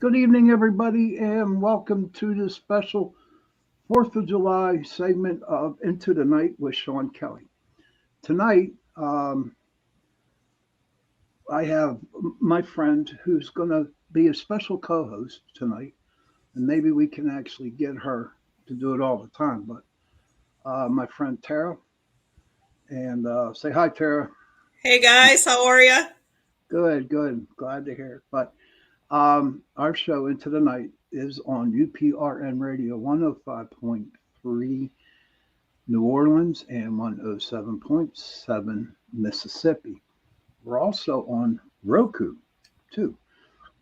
Good evening, everybody, and welcome to this special 4th of July segment of Into the Night with Shawn Kelly. Tonight, I have my friend who's going to be a special co host tonight, and maybe we can actually get her to do it all the time. But my friend Tara, and say hi, Tara. Hey guys, how are you? Good, good. Glad to hear it. But our show Into the Night is on UPRN Radio 105.3 New Orleans and 107.7 Mississippi. We're also on Roku too.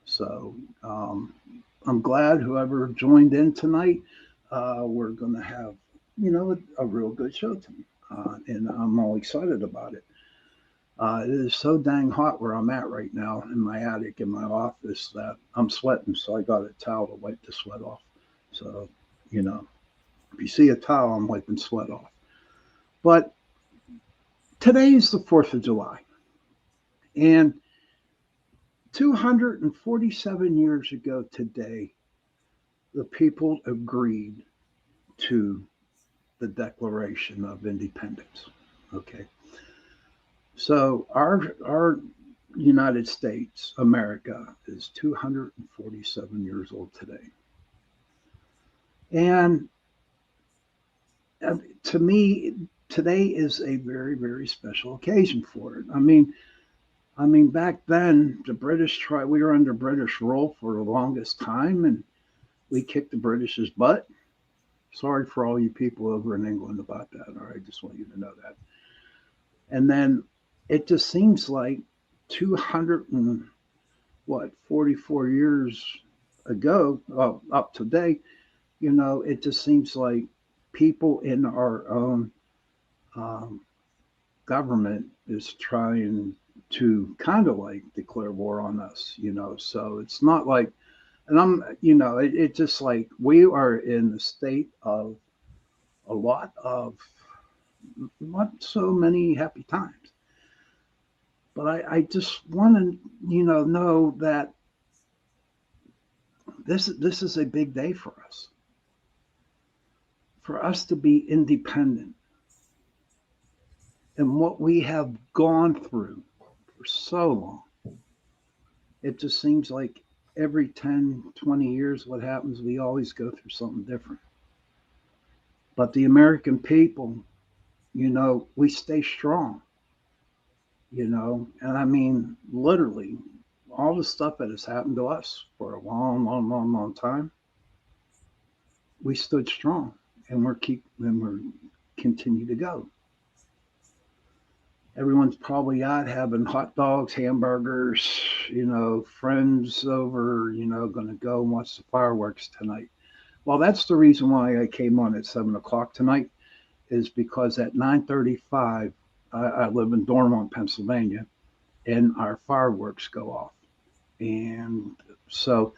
So I'm glad whoever joined in tonight. We're going to have, a real good show tonight. And I'm all excited about it. It is so dang hot where I'm at right now in my attic in my office that I'm sweating. So I got a towel to wipe the sweat off. So, you know, if you see a towel, I'm wiping sweat off. But today is the 4th of July. And 247 years ago today, the people agreed to the Declaration of Independence. Okay. So our United States, America, is 247 years old today. And to me, today is a very, very special occasion for it. I mean, back then the British tried. We were under British rule for the longest time, and we kicked the British's butt. Sorry for all you people over in England about that. All right, just want you to know that. And then it just seems like 200 and what 44 years ago, up to date, it just seems like people in our own um, government is trying to kind of like declare war on us, So it's not like, and it just like we are in the state of a lot of not so many happy times. But I just want to, know that this is a big day for us to be independent, and what we have gone through for so long. It just seems like every 10, 20 years, what happens, we always go through something different. But the American people, we stay strong, and I mean, literally, all the stuff that has happened to us for a long, long, long, long time, we stood strong, and we're continue to go. Everyone's probably out having hot dogs, hamburgers, friends over, going to go and watch the fireworks tonight. Well, that's the reason why I came on at 7 o'clock tonight, is because at 9:35, I live in Dormont, Pennsylvania, and our fireworks go off. And so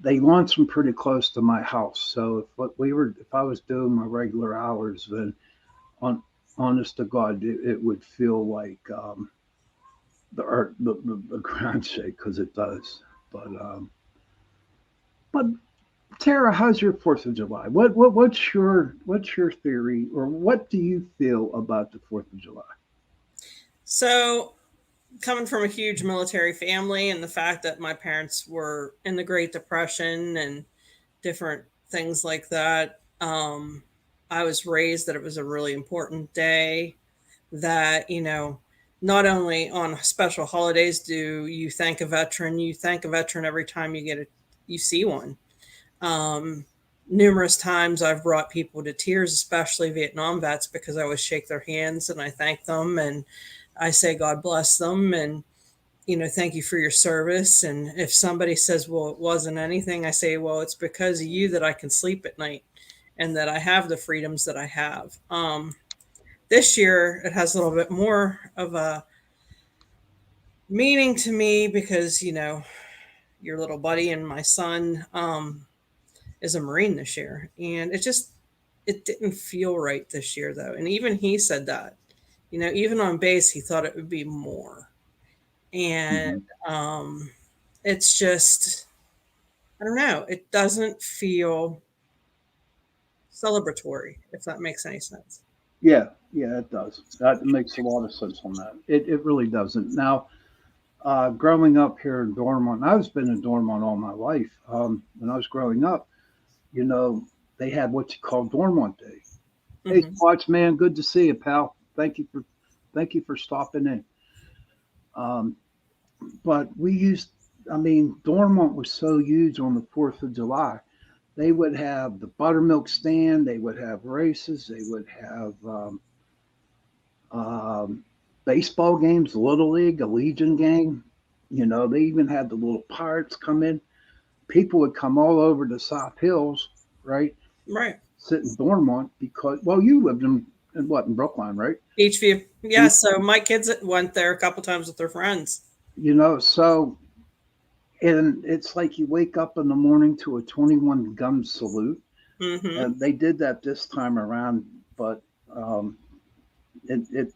they launch them pretty close to my house. So if I was doing my regular hours, then on honest to God, it would feel like the earth, the ground shake, because it does. But Tara, how's your 4th of July? What's your theory, or what do you feel about the 4th of July? So, coming from a huge military family and the fact that my parents were in the Great Depression and different things like that, I was raised that it was a really important day. That, not only on special holidays do you thank a veteran, you thank a veteran every time you see one. Um, Numerous times I've brought people to tears, especially Vietnam vets, because I always shake their hands and I thank them and I say God bless them and thank you for your service. And if somebody says, well, it wasn't anything, I say, well, it's because of you that I can sleep at night and that I have the freedoms that I have. This year it has a little bit more of a meaning to me because your little buddy and my son is a Marine this year, and it didn't feel right this year though. And even he said that, even on base, he thought it would be more. And Hmm. it's just I don't know, it doesn't feel celebratory, if that makes any sense. Yeah, yeah, it does. That makes a lot of sense on that. It really doesn't. Now, growing up here in Dormont, and I've been in Dormont all my life. When I was growing up, you know, they had what you call Dormont Day. Hey, Hmm. Squatch man, good to see you, pal. Thank you for stopping in. Um, but we used, I mean, Dormont was so huge on the Fourth of July. They would have the buttermilk stand. They would have races. They would have um, baseball games, Little League, a Legion game. You know, they even had the little pirates come in. People would come all over the South Hills, right? Right. Sit in Dormont because, well, you lived in what, in Brookline, right? Beachview. Yeah. So my kids went there a couple times with their friends. You know, so, and it's like you wake up in the morning to a 21 gun salute. Hmm. And they did that this time around, but um,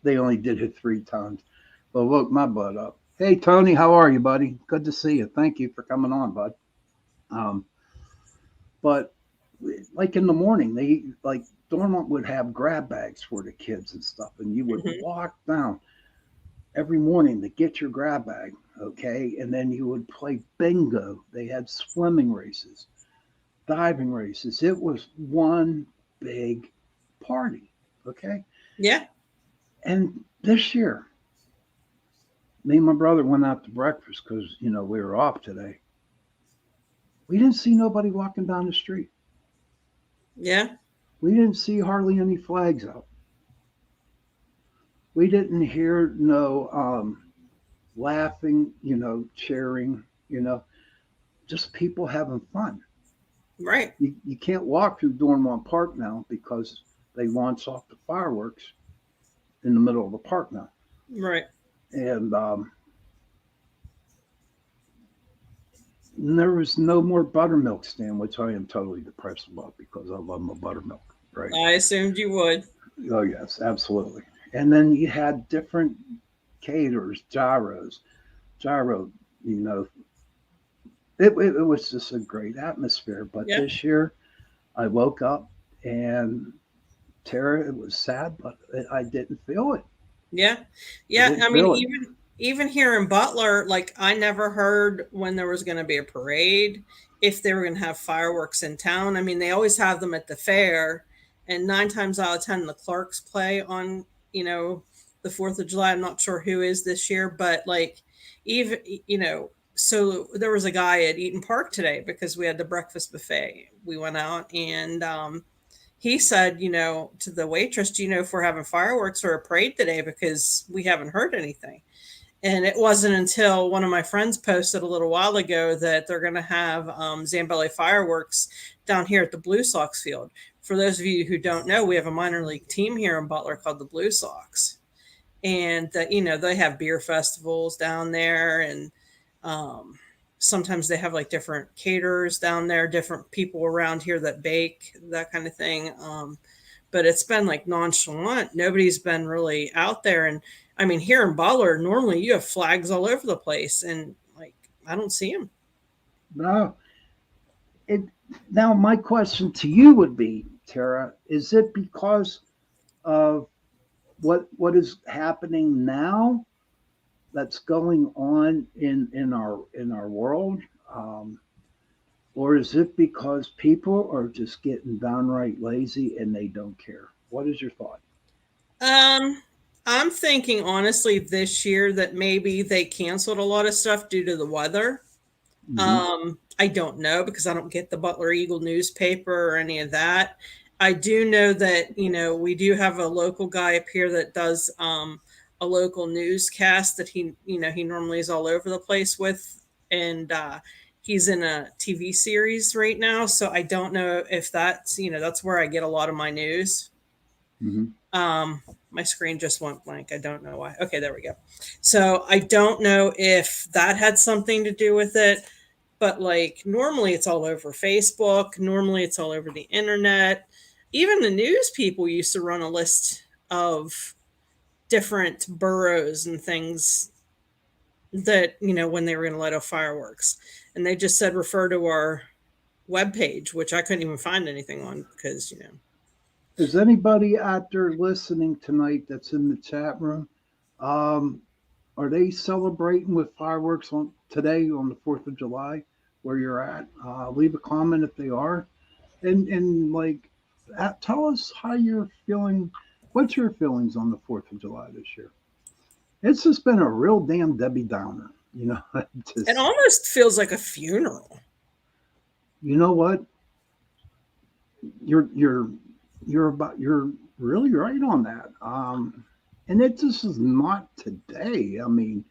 they only did it 3 times. But woke my butt up. Hey, Tony, how are you, buddy? Good to see you. Thank you for coming on, bud. Um, but like in the morning, they like Dormont would have grab bags for the kids and stuff, and you would Hmm. walk down every morning to get your grab bag, okay? And then you would play bingo. They had swimming races, diving races. It was one big party, okay? Yeah. And this year, me and my brother went out to breakfast because, you know, we were off today. We didn't see nobody walking down the street. Yeah. We didn't see hardly any flags out. We didn't hear no laughing, you know, cheering, you know, just people having fun. Right. You can't walk through Dornwall Park now because they launch off the fireworks in the middle of the park now. Right. And there was no more buttermilk stand, which I am totally depressed about because I love my buttermilk, right? I assumed you would. Oh, yes, absolutely. And then you had different caterers, gyro, you know, it was just a great atmosphere. But Yeah. this year, I woke up and Tara, it was sad, but I didn't feel it. Yeah. I Yeah. didn't I mean, feel it. even here in Butler, like I never heard when there was going to be a parade, if they were going to have fireworks in town. I mean, they always have them at the fair, and 9 times out of 10, the Clarks play on, you know, the 4th of July. I'm not sure who is this year, but like, even, so there was a guy at Eaton Park today because we had the breakfast buffet. We went out and, he said, to the waitress, do you know if we're having fireworks or a parade today? Because we haven't heard anything. And it wasn't until one of my friends posted a little while ago that they're going to have Zambelli fireworks down here at the Blue Sox field. For those of you who don't know, we have a minor league team here in Butler called the Blue Sox. And, they have beer festivals down there. And um, sometimes they have like different caterers down there, different people around here that bake, that kind of thing. But it's been like nonchalant. Nobody's been really out there. And I mean, here in Butler, normally you have flags all over the place, and like I don't see them. No, it. Now, my question to you would be, Tara, is it because of what is happening now that's going on in our world, um, or is it because people are just getting downright lazy and they don't care? What is your thought? Um, I'm thinking honestly this year that maybe they canceled a lot of stuff due to the weather. Hmm. I don't know because I don't get the Butler Eagle newspaper or any of that. I do know that, we do have a local guy up here that does a local newscast that he normally is all over the place with. And he's in a TV series right now. So I don't know if that's where I get a lot of my news. Hmm. Um, my screen just went blank. I don't know why. Okay, there we go. So I don't know if that had something to do with it, but like normally it's all over Facebook, normally it's all over the internet. Even the news people used to run a list of different boroughs and things that, when they were going to let off fireworks. And they just said refer to our webpage, which I couldn't even find anything on because, you know. Is anybody out there listening tonight that's in the chat room? Um, are they celebrating with fireworks on today on the 4th of July where you're at? Leave a comment if they are, and like, tell us how you're feeling. What's your feelings on the 4th of July this year? It's just been a real damn Debbie Downer, you know. It Just almost feels like a funeral. you know what? You're you're you're really right on that. And it just is not today. I mean,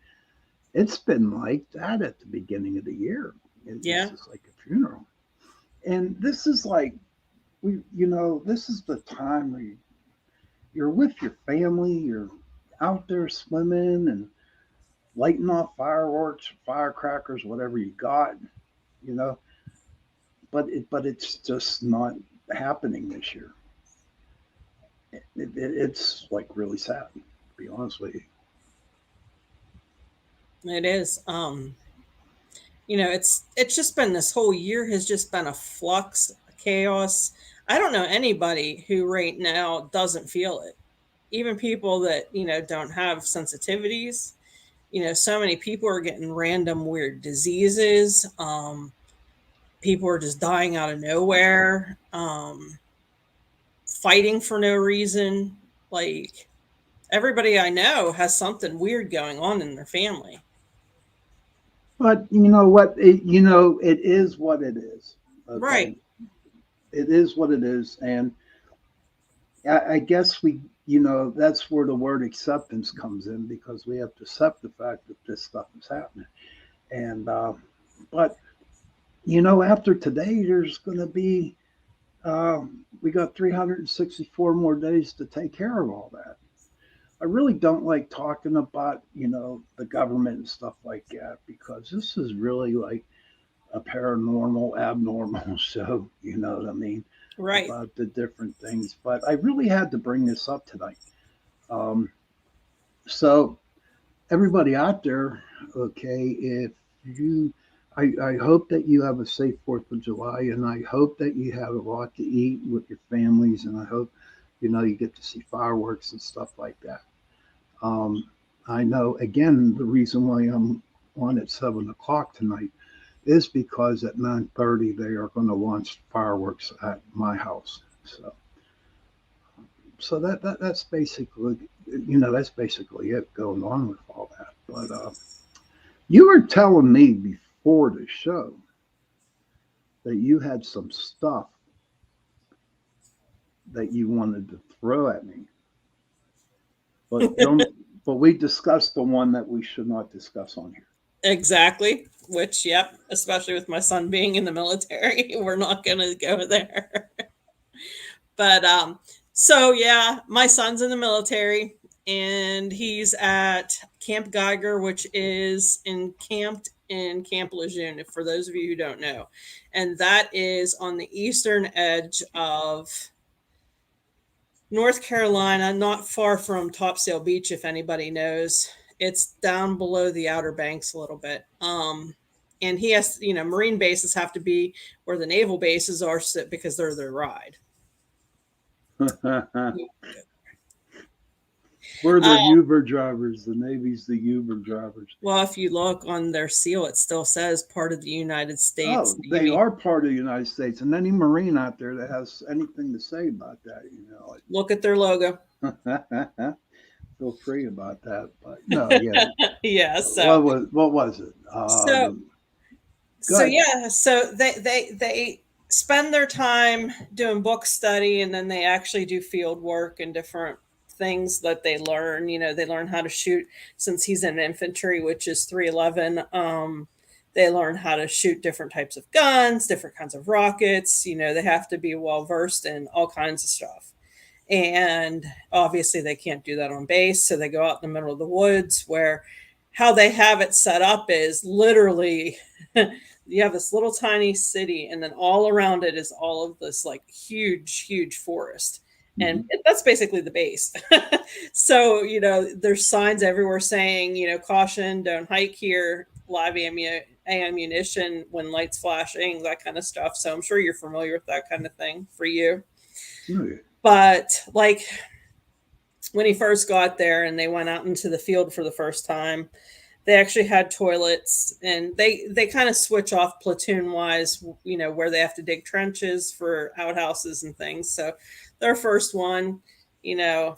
it's been like that at the beginning of the year. It's Yeah. just like a funeral. And this is like this is the time where you're with your family, you're out there swimming and lighting off fireworks, firecrackers, whatever you got, you know. But it's just not happening this year. It's like really sad, to be honest with you. It is. You know, it's just been this whole year has just been a flux, a chaos. I don't know anybody who right now doesn't feel it. Even people that, you know, don't have sensitivities. You know, so many people are getting random weird diseases. People are just dying out of nowhere, fighting for no reason. Like everybody I know has something weird going on in their family. But you know what? It is what it is. Right. Okay, it is what it is, and I guess that's where the word acceptance comes in because we have to accept the fact that this stuff is happening. And but after today, there's going to be we got 364 more days to take care of all that. I really don't like talking about the government and stuff like that because this is really like a paranormal, abnormal show. You know what I mean? Right. About the different things. But I really had to bring this up tonight. Um, so everybody out there, okay, if you, I hope that you have a safe 4th of July, and I hope that you have a lot to eat with your families, and I hope you get to see fireworks and stuff like that. Um, I know again the reason why I'm on at 7 o'clock tonight is because at 9:30 they are going to launch fireworks at my house. So that's basically it going on with all that. But you were telling me before the show that you had some stuff that you wanted to throw at me, but don't. But we discussed the one that we should not discuss on here. Exactly. Which, yep, especially with my son being in the military, we're not going to go there. But so yeah, my son's in the military and he's at Camp Geiger, which is encamped in Camp Lejeune, for those of you who don't know. And that is on the eastern edge of North Carolina, not far from Topsail Beach, if anybody knows. It's down below the Outer Banks a little bit. And he has, you know, Marine bases have to be where the naval bases are because they're their ride. We're the Uber drivers. The Navy's the Uber drivers. Well, if you look on their seal, it still says part of the United States Oh, they Navy. are part of the United States, and any Marine out there that has anything to say about that, Look at their logo. feel free about that. But no, yeah. Yeah. What was it? So Good. yeah. So they spend their time doing book study, and then they actually do field work and different things that they learn. You know, they learn how to shoot since he's in infantry, which is 311. They learn how to shoot different types of guns, different kinds of rockets. You know, they have to be well versed in all kinds of stuff. And obviously, they can't do that on base. So they go out in the middle of the woods where how they have it set up is literally you have this little tiny city, and then all around it is all of this like huge forest. And that's basically the base. So, you know, there's signs everywhere saying, you know, caution, don't hike here, live ammunition when lights flashing, that kind of stuff. So I'm sure you're familiar with that kind of thing for you. Oh, yeah. But like when he first got there and they went out into the field for the first time, they actually had toilets, and they kind of switch off platoon wise, where they have to dig trenches for outhouses and things. So their first one, you know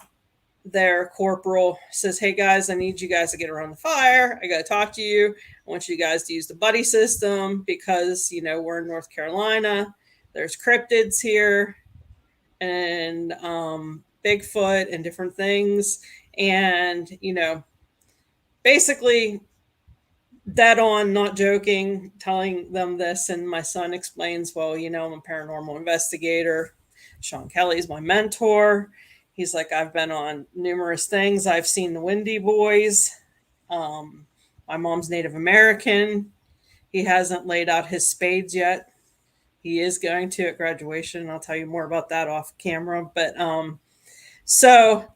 their corporal says, "Hey guys, I need you guys to get around the fire. I got to talk to you. I want you guys to use the buddy system because we're in North Carolina. There's cryptids here, and Bigfoot and different things, and basically dead on, not joking, telling them this." And my son explains, "Well, I'm a paranormal investigator. Shawn Kelly is my mentor." He's like, "I've been on numerous things. I've seen the Windy Boys. Um, my mom's Native American. He hasn't laid out his spades yet. He is going to at graduation. I'll tell you more about that off camera. But so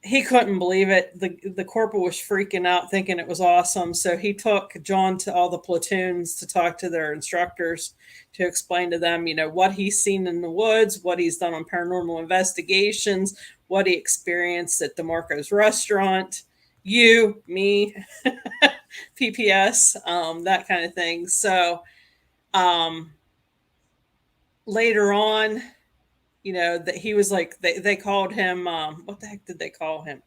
he couldn't believe it. The corporal was freaking out, thinking it was awesome. So he took John to all the platoons to talk to their instructors to explain to them, what he's seen in the woods, what he's done on paranormal investigations, what he experienced at DeMarco's restaurant, you, me, PPS, that kind of thing. So um, later on, that he was like, they called him, what the heck did they call him?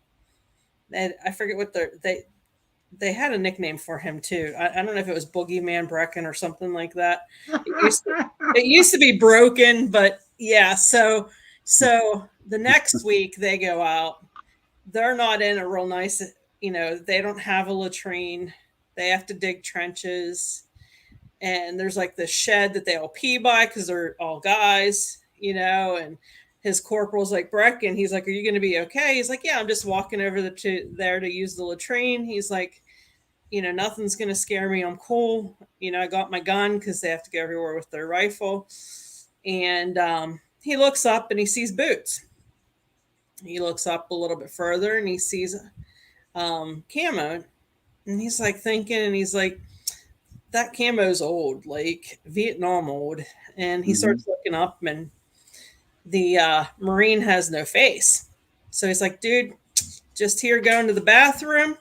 And I forget what they had a nickname for him too. I don't know if it was Boogeyman Bruecken or something like that. It used to be Broken, but yeah. So the next week they go out. They're not in a real nice, they don't have a latrine. They have to dig trenches, and there's like the shed that they all pee by because they're all guys, and his corporal's like, "Brecken," he's like, "Are you going to be okay?" He's like, "Yeah, I'm just walking over there to use the latrine." He's like, "Nothing's going to scare me. I'm cool. I got my gun because they have to go everywhere with their rifle." And he looks up and he sees boots. He looks up a little bit further and he sees camo. And he's like thinking, and he's like, "That camo's old, like Vietnam old." And he Mm-hmm. starts looking up, and the Marine has no face. So he's like, "Dude, just here going to the bathroom.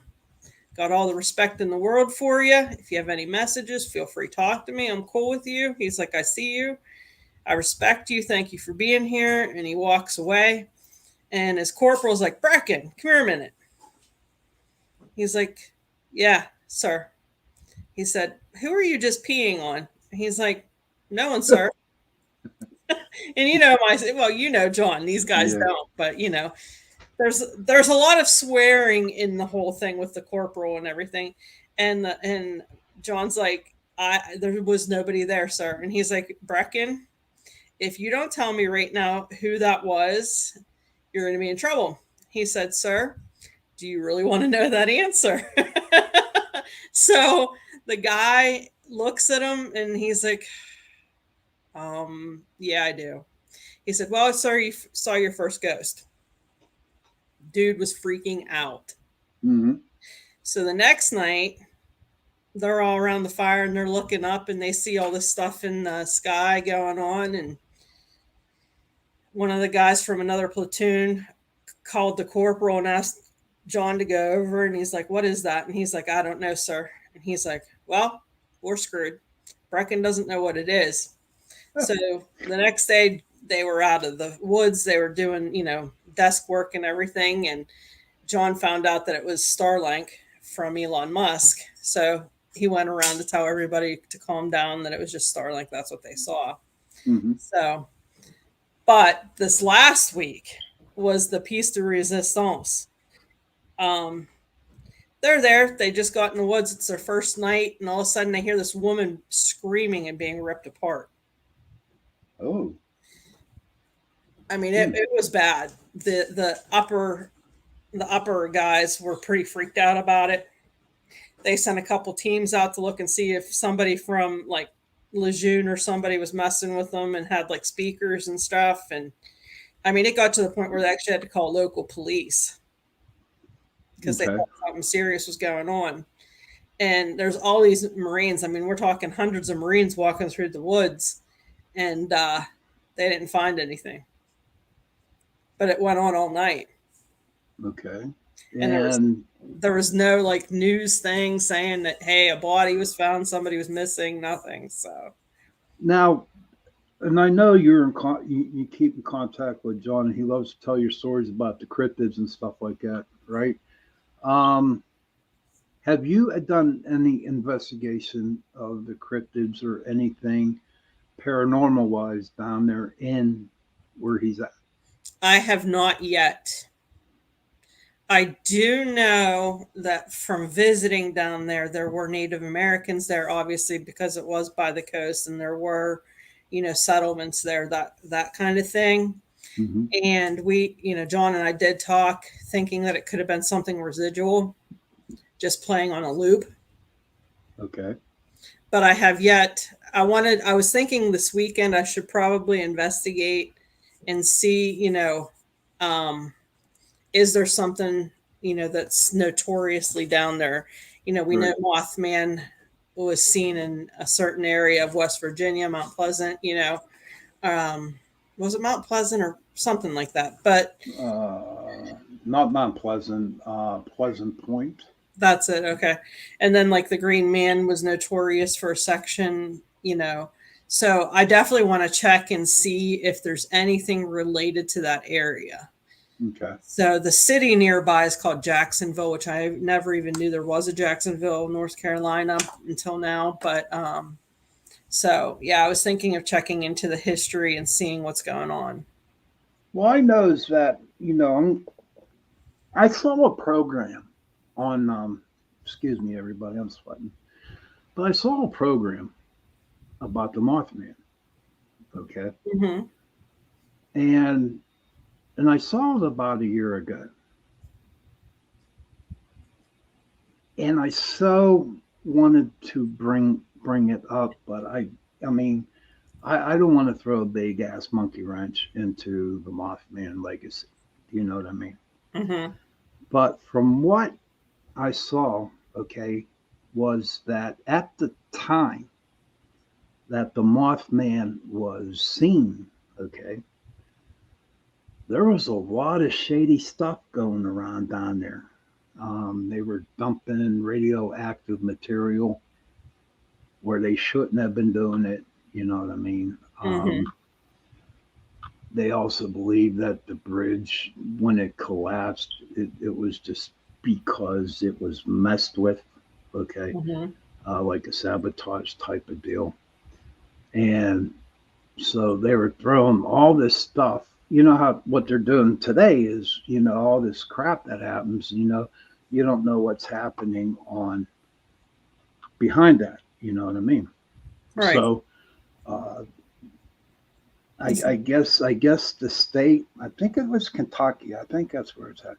Got all the respect in the world for you. If you have any messages, feel free to talk to me. I'm cool with you." He's like, "I see you. I respect you. Thank you for being here." And he walks away. And his corporal's like, "Brecken, come here a minute." He's like, "Yeah, sir." He said, "Who are you just peeing on?" He's like, "No one, sir." And John, these guys Yeah. don't, but there's a lot of swearing in the whole thing with the corporal and everything. And John's like, "There was nobody there, sir." And he's like, "Brecken, if you don't tell me right now who that was, you're going to be in trouble." He said, "Sir, do you really want to know that answer?" So the guy looks at him and he's like, "Yeah, I do." He said, "Well, sir, you saw your first ghost." Dude was freaking out. Mm-hmm. So the next night, they're all around the fire and they're looking up and they see all this stuff in the sky going on. And one of the guys from another platoon called the corporal and asked John to go over. And he's like, "What is that?" And he's like, "I don't know, sir." And he's like, "Well, we're screwed. Brecken doesn't know what it is." So the next day, they were out of the woods. They were doing, desk work and everything. And John found out that it was Starlink from Elon Musk. So he went around to tell everybody to calm down, that it was just Starlink. That's what they saw. Mm-hmm. So, but this last week was the piece de resistance. Um, they're there. They just got in the woods. It's their first night. And all of a sudden they hear this woman screaming and being ripped apart. Oh. I mean, it, Hmm. it was bad. The upper guys were pretty freaked out about it. They sent a couple teams out to look and see if somebody from like Lejeune or somebody was messing with them and had like speakers and stuff. And I mean, it got to the point where they actually had to call local police because they Okay. thought something serious was going on. and there's all these Marines. I mean, we're talking hundreds of Marines walking through the woods, and they didn't find anything. But it went on all night, Okay. and And there was no like news thing saying that hey, a body was found, somebody was missing, nothing. So now, and I know you keep in contact with John, and he loves to tell your stories about the cryptids and stuff like that, right? Um, have you done any investigation of the cryptids or anything paranormal wise down there in where he's at? I have not yet. I do know that from visiting down there, there were Native Americans there, obviously because it was by the coast, and there were, settlements there, that kind of thing. Hmm. And we, John and I did talk, thinking that it could have been something residual, just playing on a loop. Okay. But I have yet. I was thinking this weekend I should probably investigate and see, um, is there something that's notoriously down there. We know Right. Mothman was seen in a certain area of West Virginia, Mount Pleasant. Um, was it Mount Pleasant or something like that? But Not Mount Pleasant, Pleasant Point. that's it. Okay. And then like the Green Man was notorious for a section. So I definitely want to check and see if there's anything related to that area. Okay. So the city nearby is called Jacksonville, which I never even knew there was a Jacksonville, North Carolina until now. But so yeah, I was thinking of checking into the history and seeing what's going on. Well, I knows that, I saw a program on, excuse me, everybody, I'm sweating, but I saw a program about the Mothman. Okay. Hmm. And, and I saw it about a year ago. And I so wanted to bring it up, but I mean, I don't want to throw a big ass monkey wrench into the Mothman legacy. Do you know what I mean? Hmm. But from what I saw, okay, was that at the time that the Mothman was seen, okay, there was a lot of shady stuff going around down there. They were dumping radioactive material where they shouldn't have been doing it. You know what I mean? Hmm. They also believe that the bridge, when it collapsed, it was just because it was messed with, okay, Hmm. like a sabotage type of deal. And so they were throwing all this stuff. You know how what they're doing today is, all this crap that happens, you don't know what's happening on behind that. You know what I mean? Right. So uh, I guess the state, I think it was Kentucky. I think that's where it's at.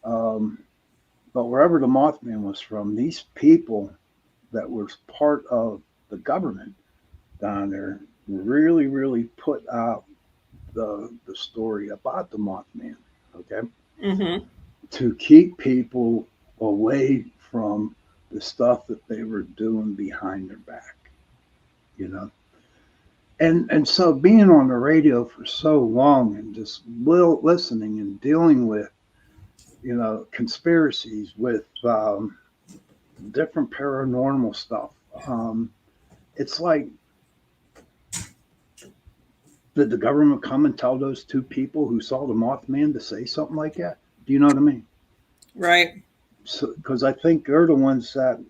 Um, but wherever the Mothman was from, these people that were part of the government down there really, really put out the story about the Mothman. Okay, Hmm. to keep people away from the stuff that they were doing behind their back. You know, and so being on the radio for so long and just listening and dealing with conspiracies with different paranormal stuff. It's like, did the government come and tell those two people who saw the Mothman to say something like that? Do you know what I mean? Right. So, because I think they're the ones that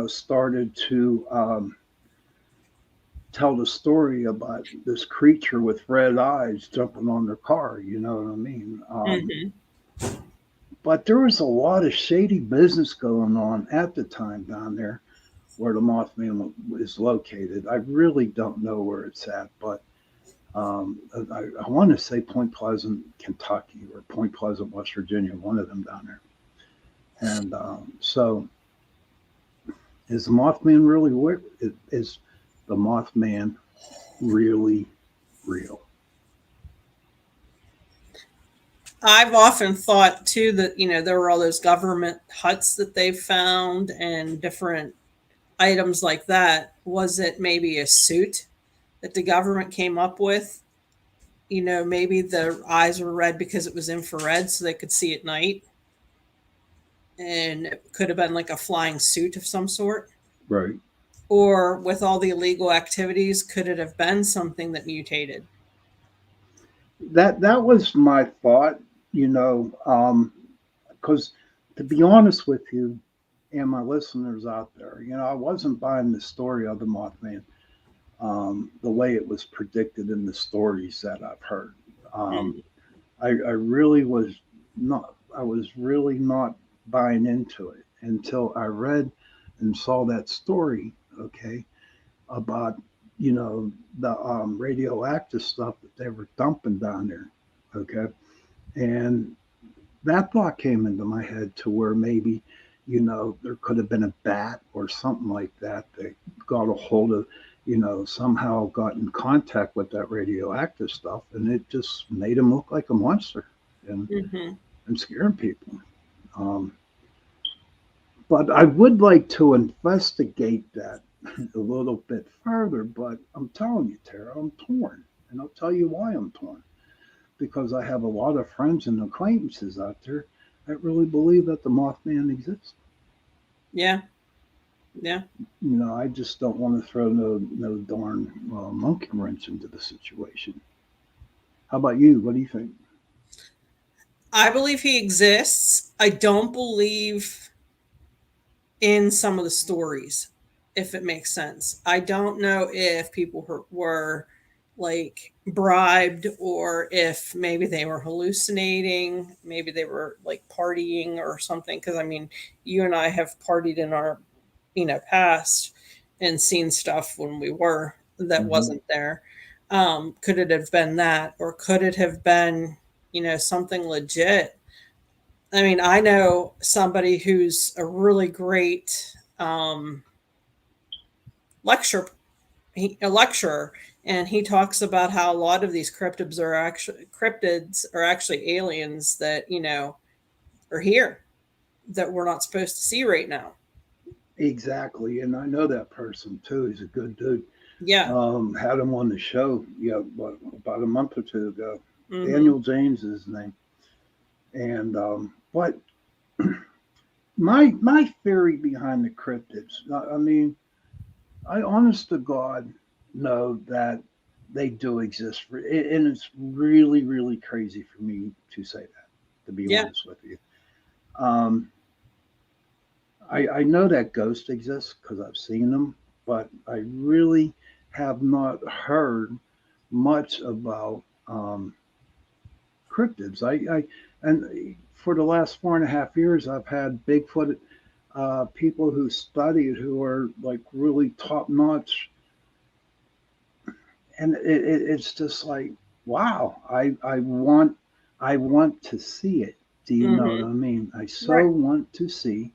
started to tell the story about this creature with red eyes jumping on their car. You know what I mean? Hmm. But there was a lot of shady business going on at the time down there where the Mothman is located. I really don't know where it's at, but I want to say Point Pleasant, Kentucky, or Point Pleasant, West Virginia, one of them down there. And so, is the Mothman really where? Is the Mothman really real? I've often thought too that, there were all those government huts that they found and different items like that. Was it maybe a suit that the government came up with? Maybe the eyes were red because it was infrared so they could see at night. And it could have been like a flying suit of some sort. Right. Or with all the illegal activities, could it have been something that mutated? That was my thought, because to be honest with you and my listeners out there, I wasn't buying the story of the Mothman the way it was predicted in the stories that I've heard. Um, Mm. I really was not. I was really not buying into it until I read and saw that story. Okay, about the radioactive stuff that they were dumping down there. Okay, and that thought came into my head to where maybe there could have been a bat or something like that that got a hold of somehow got in contact with that radioactive stuff, and it just made him look like a monster and Hmm. and scaring people. um, but I would like to investigate that a little bit further. But I'm telling you, Tara, I'm torn. And I'll tell you why I'm torn. Because I have a lot of friends and acquaintances out there that really believe that the Mothman exists. Yeah. Yeah. I just don't want to throw no darn monkey wrench into the situation. How about you? What do you think? I believe he exists. I don't believe in some of the stories, if it makes sense. I don't know if people were like bribed, or if maybe they were hallucinating, maybe they were like partying or something. Because I mean, you and I have partied in our past and seen stuff when we were that Mm-hmm. wasn't there. Could it have been that, or could it have been something legit? I mean, I know somebody who's a really great lecture a lecturer, and he talks about how a lot of these cryptids are actually aliens that are here that we're not supposed to see right now. Exactly. And I know that person too. He's a good dude. Yeah. Had him on the show, what, about a month or two ago. Hmm. Daniel James is his name. And but my theory behind the cryptids, I mean, I honest to God know that they do exist and it's really, really crazy for me to say that, to be Yeah. honest with you. Um, I know that ghosts exist because I've seen them, but I really have not heard much about cryptids. And for the last 4.5 years, I've had Bigfoot people who studied who are like really top notch, and it's just like, wow, I want to see it. Do you know what Hmm. I mean? I so Right. want to see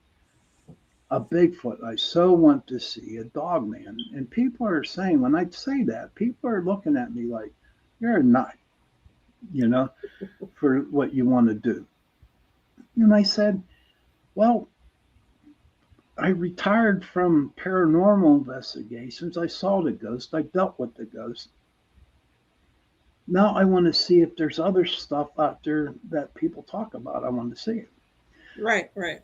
a Bigfoot. I so want to see a dog man. And people are saying, when I say that, people are looking at me like, you're a nut, you know, for what you want to do. And I said, well, I retired from paranormal investigations. I saw the ghost. I dealt with the ghost. Now I want to see if there's other stuff out there that people talk about. I want to see it. Right. Right.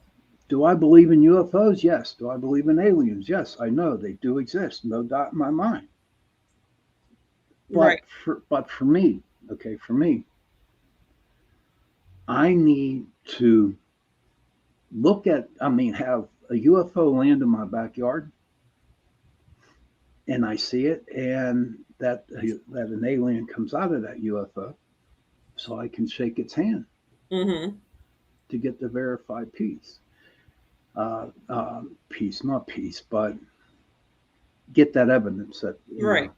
Do I believe in UFOs? Yes. Do I believe in aliens? Yes. I know they do exist. No doubt in my mind. Right. But for me, okay, for me, I need to have a UFO land in my backyard and I see it, and that an alien comes out of that UFO, so I can shake its hand Hmm. to get the verified piece. Piece, not peace, but get that evidence that. Right.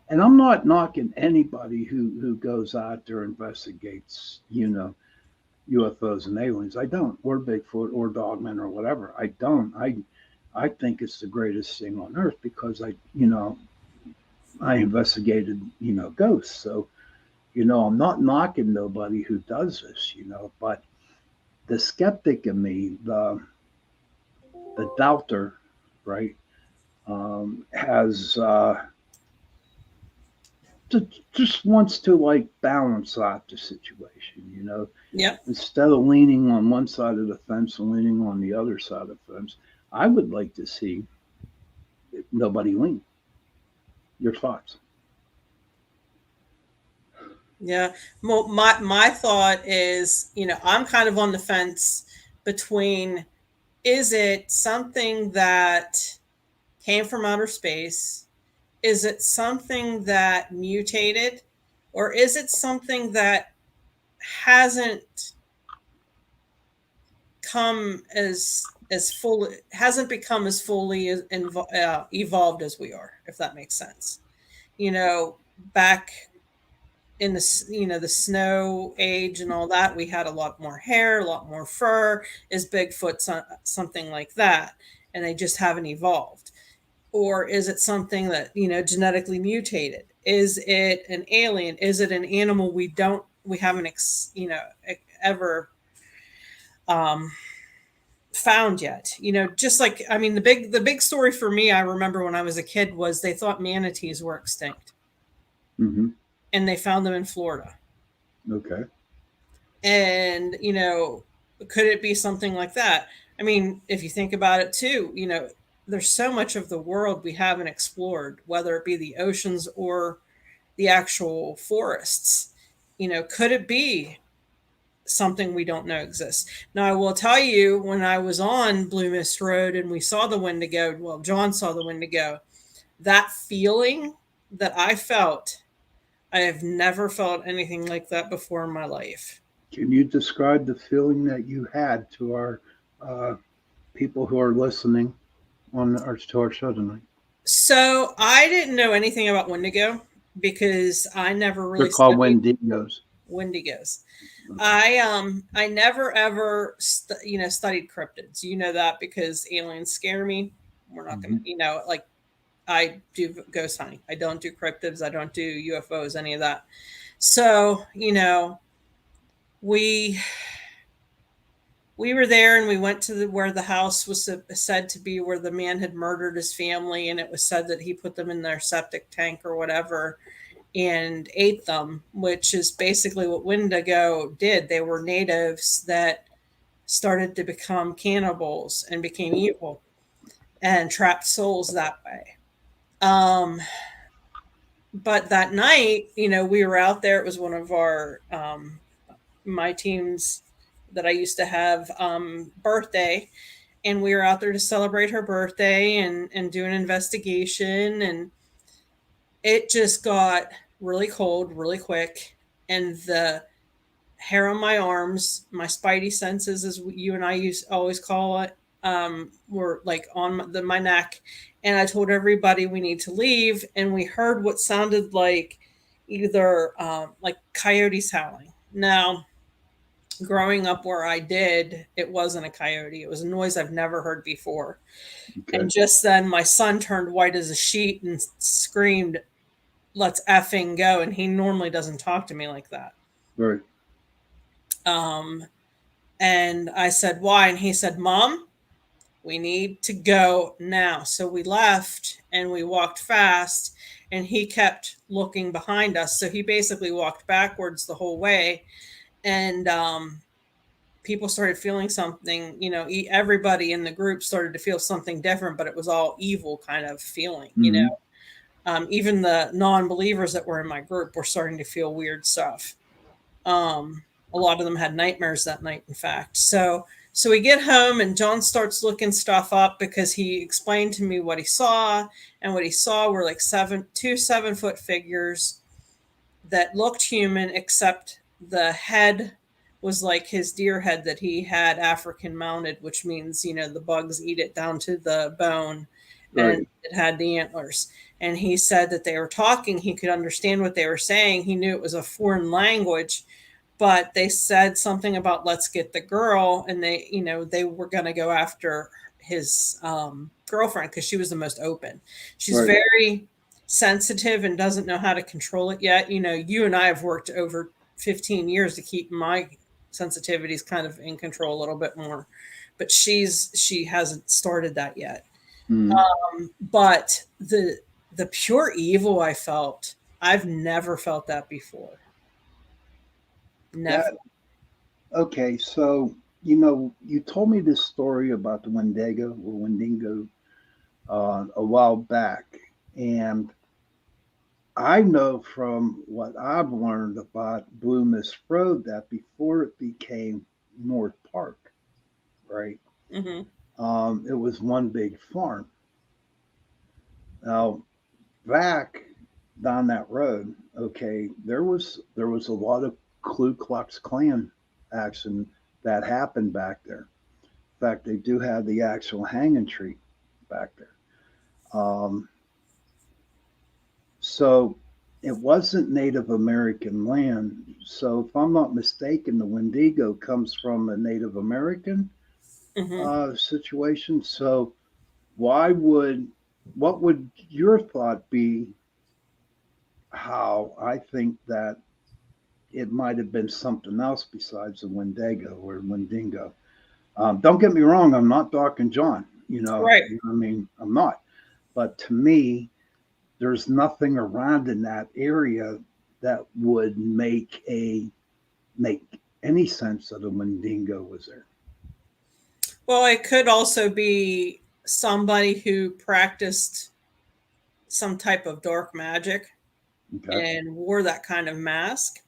And I'm not knocking anybody who goes out there and investigates, UFOs and aliens. I don't, or Bigfoot or Dogman or whatever. I don't. I think it's the greatest thing on earth because I investigated, ghosts. So I'm not knocking nobody who does this, but the skeptic in me, the doubter, right, has just wants to like balance out the situation. Yep. Instead of leaning on one side of the fence and leaning on the other side of the fence, I would like to see nobody lean. Your thoughts? Yeah. Well, my thought is, I'm kind of on the fence between, is it something that came from outer space? Is it something that mutated? Or is it something that hasn't come as fully hasn't become as fully evolved as we are, if that makes sense? Back in the snow age and all that, we had a lot more hair, a lot more fur. Is Bigfoot something like that, and they just haven't evolved? Or is it something that genetically mutated? Is it an alien? Is it an animal we haven't ever um found yet? Just like, I mean, the big story for me, I remember when I was a kid, was they thought manatees were extinct, Mm-hmm. and they found them in Florida. Okay. And could it be something like that? I mean, if you think about it too, there's so much of the world we haven't explored, whether it be the oceans or the actual forests. Could it be something we don't know exists? Now, I will tell you, when I was on Blue Mist Road and we saw the Wendigo, well, John saw the Wendigo, that feeling that I felt, I have never felt anything like that before in my life. Can you describe the feeling that you had to our uh, people who are listening to our show tonight? So I didn't know anything about Wendigo because I never They're really called studied Wendigos. Wendigos. Okay. I never ever studied cryptids. You know that because aliens scare me. We're not gonna, Mm-hmm. like, I do ghost hunting. I don't do cryptids. I don't do UFOs. Any of that. So we we were there, and we went to where the house was said to be, where the man had murdered his family, and it was said that he put them in their septic tank or whatever and ate them, which is basically what Wendigo did. They were natives that started to become cannibals and became evil and trapped souls that way. Um, but that night, we were out there. It was one of my team's that I used to have birthday, and we were out there to celebrate her birthday and do an investigation. And it just got really cold really quick, and the hair on my arms, my spidey senses, as you and I always call it, were like on my neck. And I told everybody we need to leave, and we heard what sounded like either like coyotes howling. Now, growing up where I did, it wasn't a coyote. It was a noise I've never heard before. Okay. And just then, my son turned white as a sheet and screamed, "Let's effing go!" And he normally doesn't talk to me like that. Right. Um, and I said, "Why?" And he said, "Mom, we need to go now." So we left and we walked fast, and he kept looking behind us. So he basically walked backwards the whole way. And people started feeling something, everybody in the group started to feel something different, but it was all evil kind of feeling. Mm-hmm. Even the non-believers that were in my group were starting to feel weird stuff. A lot of them had nightmares that night, in fact. So we get home, and John starts looking stuff up because he explained to me what he saw. And what he saw were like two 7-foot figures that looked human, except the head was like his deer head that he had African mounted, which means, the bugs eat it down to the bone, and Right. it had the antlers. And he said that they were talking. He could understand what they were saying. He knew it was a foreign language, but they said something about "let's get the girl," and they were going to go after his girlfriend because she was the most open. She's Right. very sensitive and doesn't know how to control it yet. You know, you and I have worked over 15 years to keep my sensitivities kind of in control a little bit more, but she hasn't started that yet. Mm. But the pure evil I felt, I've never felt that before. Never. That okay. So you told me this story about the Wendigo a while back, and I know from what I've learned about Blue Mist Road that before it became North Park, right? Hmm. It was one big farm. Now back down that road, okay, there was a lot of Ku Klux Klan action that happened back there. In fact, they do have the actual hanging tree back there. Um, so it wasn't Native American land. So if I'm not mistaken, the Wendigo comes from a Native American Hmm. situation. So why would what would your thought be? How I think that it might have been something else besides a Wendigo or Wendigo. Don't get me wrong, I'm not Doc and John. Right. I mean, I'm not. But to me, there's nothing around in that area that would make any sense that a Wendigo was there. Well, it could also be somebody who practiced some type of dark magic Okay. and wore that kind of mask.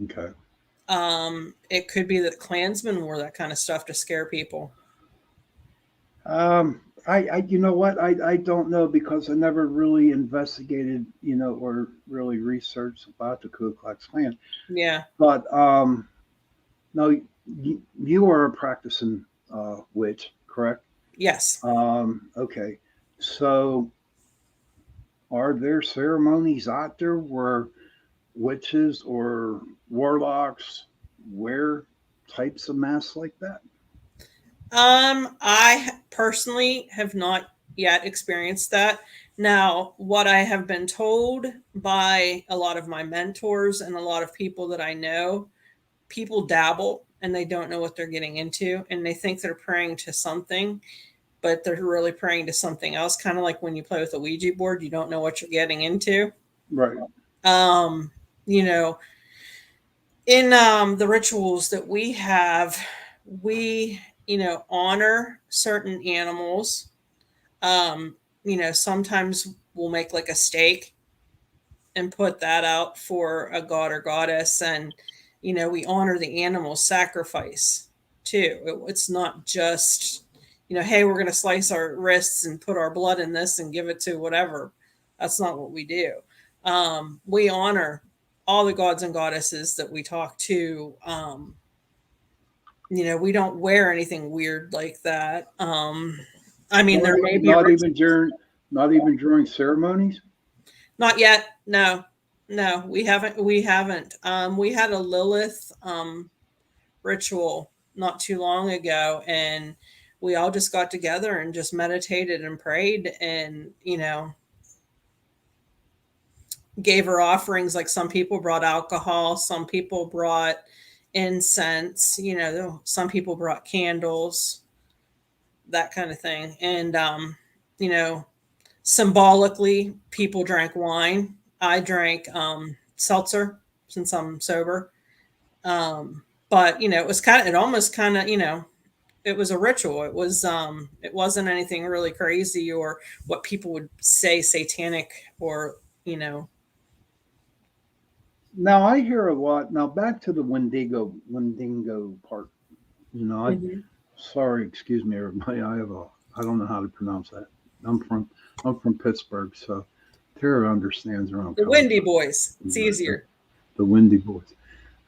Okay. It could be that Klansmen wore that kind of stuff to scare people. You know what? I don't know because I never really investigated, or really researched about the Ku Klux Klan. Yeah. But no, you are a practicing witch, correct? Yes. Okay. So, are there ceremonies out there where witches or warlocks wear types of masks like that? I personally have not yet experienced that. Now, what I have been told by a lot of my mentors and a lot of people that I know, people dabble and they don't know what they're getting into and they think they're praying to something, but they're really praying to something else. Kind of like when you play with a Ouija board, you don't know what you're getting into. Right. Um, you know, in the rituals that we have, we, honor certain animals. Sometimes we'll make like a steak and put that out for a god or goddess. And, we honor the animal sacrifice too. It's not just, hey, we're going to slice our wrists and put our blood in this and give it to whatever. That's not what we do. We honor all the gods and goddesses that we talk to. We don't wear anything weird like that. I mean, Not there e- may be a not even during not even during ceremonies. not yet. No, no, we haven't. We haven't. We had a Lilith ritual not too long ago, and we all just got together and just meditated and prayed, and gave her offerings. Like some people brought alcohol, some people brought incense. Some people brought candles, that kind of thing, and you know, symbolically, people drank wine. I drank seltzer since I'm sober. But it was it almost kind of, it was a ritual. It wasn't anything really crazy or what people would say satanic or, you know. Now I hear a lot. Now back to the Wendigo part. I Mhm. sorry, excuse me, everybody. I don't know how to pronounce that. I'm from I'm from Pittsburgh, so Tara understands where I'm The coming Windy Boys. It's from. easier. The Windy Boys.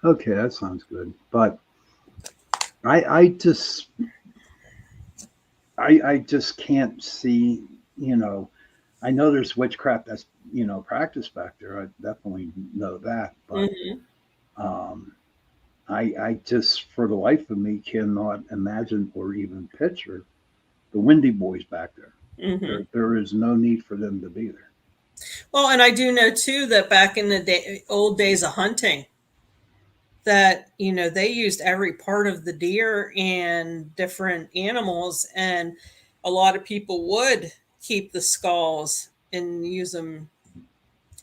Okay, that sounds good. But I just can't see. You know, I know there's witchcraft that's practiced back there. I definitely know that, but Hmm. um, I just for the life of me cannot imagine or even picture the Windy Boys back there. Hmm. There is no need for them to be there. Well, and I do know too that back in the old days of hunting, that they used every part of the deer and different animals, and a lot of people would keep the skulls and use them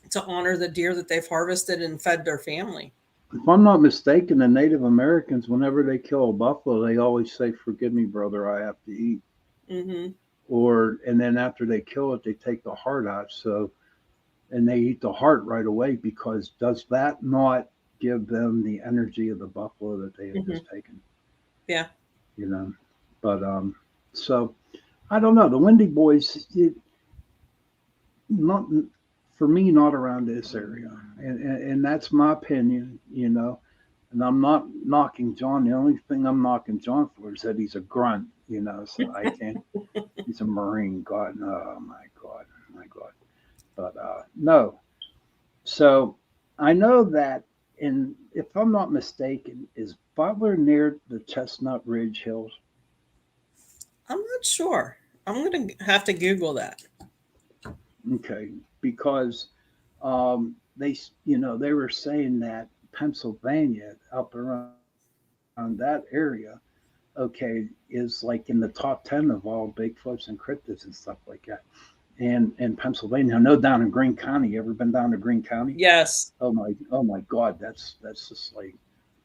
to honor the deer that they've harvested and fed their family. If I'm not mistaken, the Native Americans, whenever they kill a buffalo, they always say, "Forgive me, brother, I have to eat." Hmm. Or and then after they kill it, they take the heart out. So and they eat the heart right away because does that not give them the energy of the buffalo that they have Hmm. just taken? Yeah. You know, but so I don't know. The Windy Boys, not for me, not around this area, and that's my opinion. And I'm not knocking John. The only thing I'm knocking John for is that he's a grunt. So I can't. He's a Marine. God, no, oh my God, my God. But no. So I know that in, if I'm not mistaken, is Butler near the Chestnut Ridge Hills? I'm not sure. I'm going to have to Google that. Okay, because they were saying that Pennsylvania up around that area, okay, is like in the top 10 of all Bigfoots and cryptids and stuff like that. And Pennsylvania, I know down in Greene County. You ever been down to Greene County? Yes. Oh my God, that's just like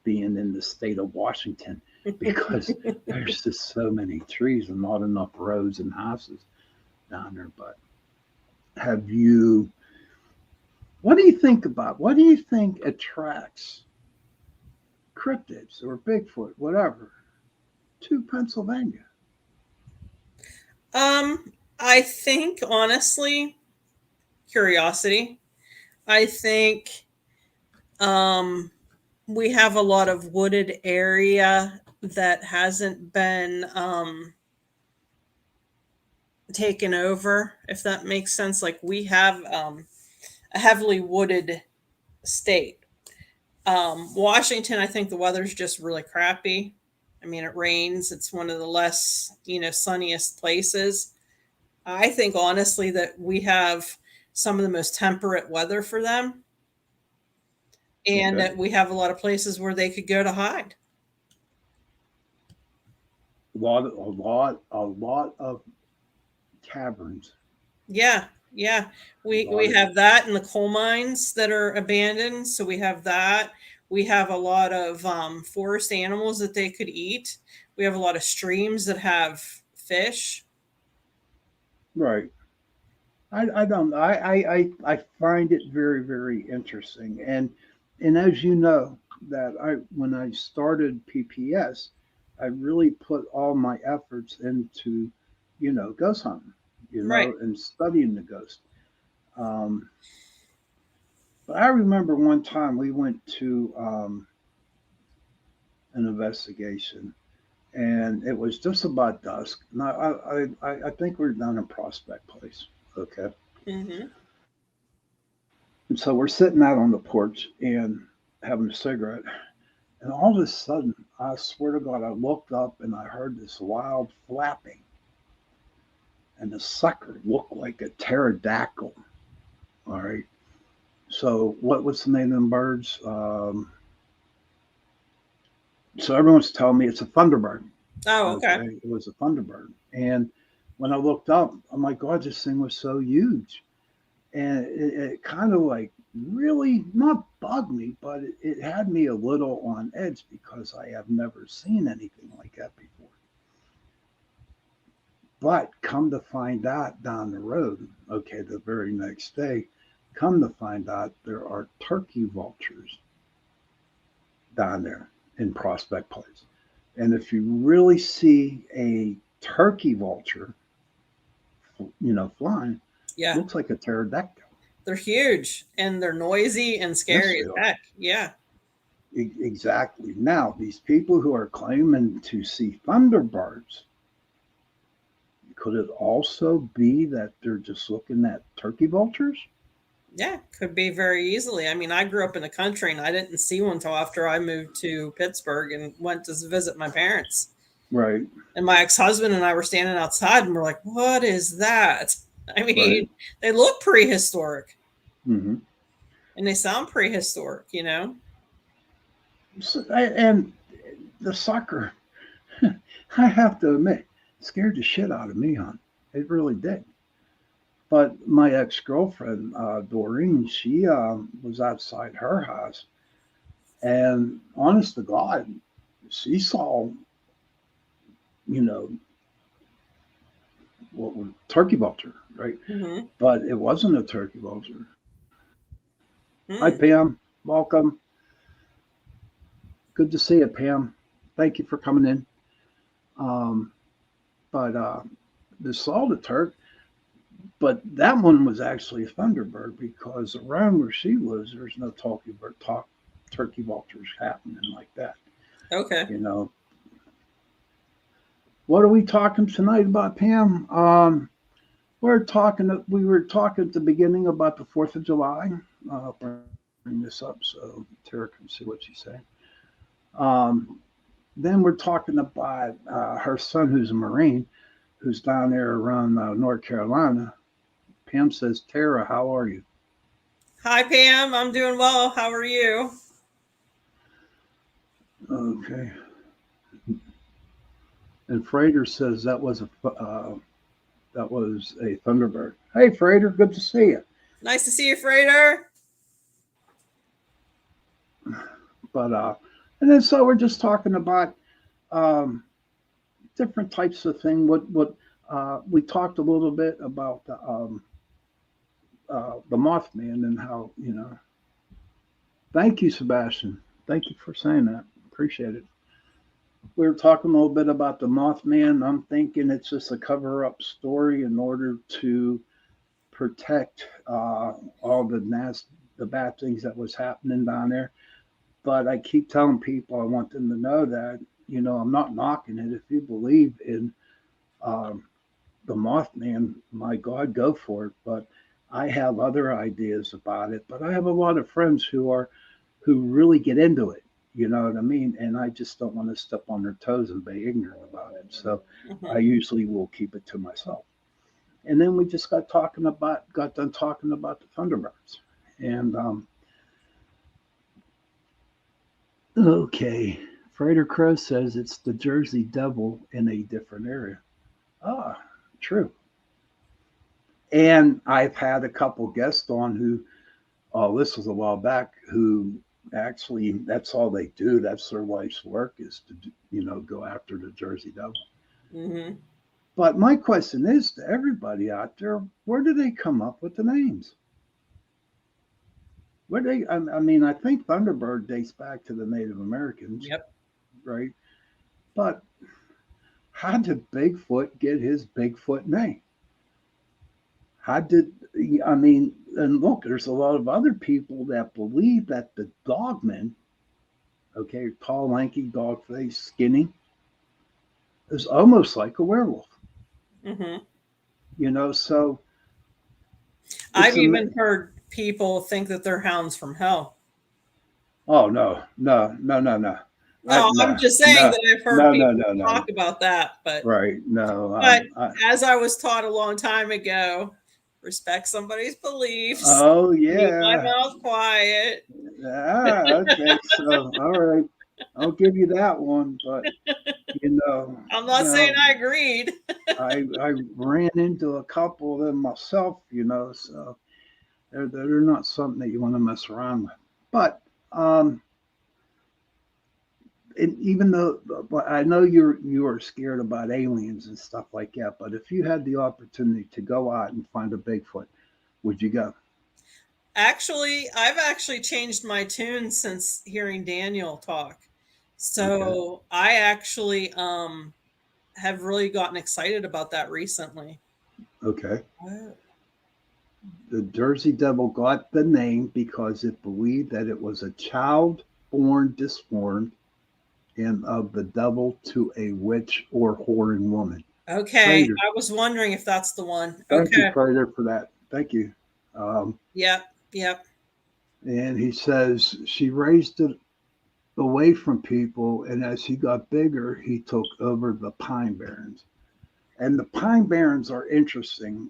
being in the state of Washington because there's just so many trees and not enough roads and houses down there. But have you? What do you think about? What do you think attracts cryptids or Bigfoot, whatever, to Pennsylvania? I think honestly, curiosity. I think um we have a lot of wooded area that hasn't been taken over, if that makes sense. Like we have a heavily wooded state. Washington, I think the weather's just really crappy. I mean, it rains. It's one of the less, sunniest places. I think honestly that we have some of the most temperate weather for them, and Okay, that we have a lot of places where they could go to hide. a lot of caverns, Yeah, yeah. a We lot of have that in the coal mines that are abandoned. So we have that. We have a lot of forest animals that they could eat. We have a lot of streams that have fish. right. I don't know. I find it very, very interesting. And as you know, that I when I started PPS, I really put all my efforts into, ghost hunting, Right. and studying the ghost. Um, but I remember one time we went to an investigation, and it was just about dusk. And I think we were down in Prospect Place. Okay. Mm-hmm. And so we're sitting out on the porch and having a cigarette. And all of a sudden, I swear to God, I looked up and I heard this loud flapping. And the sucker looked like a pterodactyl. All right. So what's the name of them birds? So everyone's telling me it's a thunderbird. Oh, okay. Okay. It was a thunderbird. And when I looked up, oh my God, this thing was so huge. And it kind of like really not bugged me, but it had me a little on edge because I have never seen anything like that before. But come to find out down the road, okay, the very next day, come to find out there are turkey vultures down there in Prospect Place. And if you really see a turkey vulture, flying, Yeah. looks like a pterodactyl. They're huge and they're noisy and Yes, scary they as are. heck. Yeah. Exactly. Now, these people who are claiming to see thunderbirds, could it also be that they're just looking at turkey vultures? Yeah. Could be very easily. I mean, I grew up in the country and I didn't see one until after I moved to Pittsburgh and went to visit my parents. Right. And my ex husband and I were standing outside and we're like, what is that? I Right. mean, they look prehistoric Hmm. and they sound prehistoric, So, and the sucker, I have to admit, scared the shit out of me, hon. It really did. But my ex girlfriend, Doreen, she was outside her house, and honest to God, she saw, you know, what was turkey vulture, right? Mm-hmm. But it wasn't a turkey vulture. Hi, Mm. Pam. Welcome. Good to see you, Pam. Thank you for coming in. Um, but the salted turkey, but that one was actually a thunderbird because around where she was, there's no turkey vultures happening like that. Okay. You know, what are we talking tonight about, Pam? We were talking at the beginning about the 4th of July. I'll bring this up so Tara can see what she's saying. Um, then we're talking about her son, who's a Marine, who's down there around North Carolina. Pam says, Tara, how are you? Hi, Pam. I'm doing well. How are you? Okay. And Frater says that was a Thunderbird. Hey, Frater, good to see you. Nice to see you, Freighter. But and then so we're just talking about um, different types of thing. What we talked a little bit about the Mothman and how Thank you, Sebastian. Thank you for saying that. Appreciate it. We were talking a little bit about the Mothman. I'm thinking it's just a cover-up story in order to protect all the bad things that was happening down there. But I keep telling people I want them to know that I'm not knocking it. If you believe in um, the Mothman, my God, go for it. But I have other ideas about it. But I have a lot of friends who really get into it. You know what I mean? And I just don't want to step on their toes and be ignorant about it. So I Mm-hmm. usually will keep it to myself. And then we just got done talking about the Thunderbirds. And okay, Freighter Crow says it's the Jersey Devil in a different area. Ah, true. And I've had a couple guests on who, oh, this was a while back, who actually that's all they do. That's their life's work is to go after the Jersey Devil. Mm-hmm. But my question is to everybody out there, where do they come up with the names? I mean, I think Thunderbird dates back to the Native Americans, Yep. right? But how did Bigfoot get his Bigfoot name? How did I mean? And look, there's a lot of other people that believe that the Dogman, okay, tall, lanky, dog face, skinny, is almost like a werewolf. Mm-hmm. So I've it's a even heard people think that they're hounds from hell. oh no, no, no, no, no, No, I'm no, just saying no, that I've heard no, no, people no, no, talk about that, right, no, but as I was taught a long time ago, respect somebody's beliefs, oh keep my yeah, mouth quiet. okay, so all right, I'll give you that one, but you know, I'm you not saying know, I agreed. I ran into a couple of them myself, so they're not something that you want to mess around with. But um, and even though I know you are scared about aliens and stuff like that, but if you had the opportunity to go out and find a Bigfoot, would you go? Actually, I've actually changed my tune since hearing Daniel talk. Okay, So I actually have really gotten excited about that recently. okay. Oh. The Jersey Devil got the name because it believed that it was a child born disformed and of the devil to a witch or whoring woman. Okay, Prater. I was wondering if that's the one. Thank you, Okay. Prater, for that. Thank you. Yep, yep. And he says she raised it away from people, and as he got bigger, he took over the Pine Barrens. And the Pine Barrens are interesting.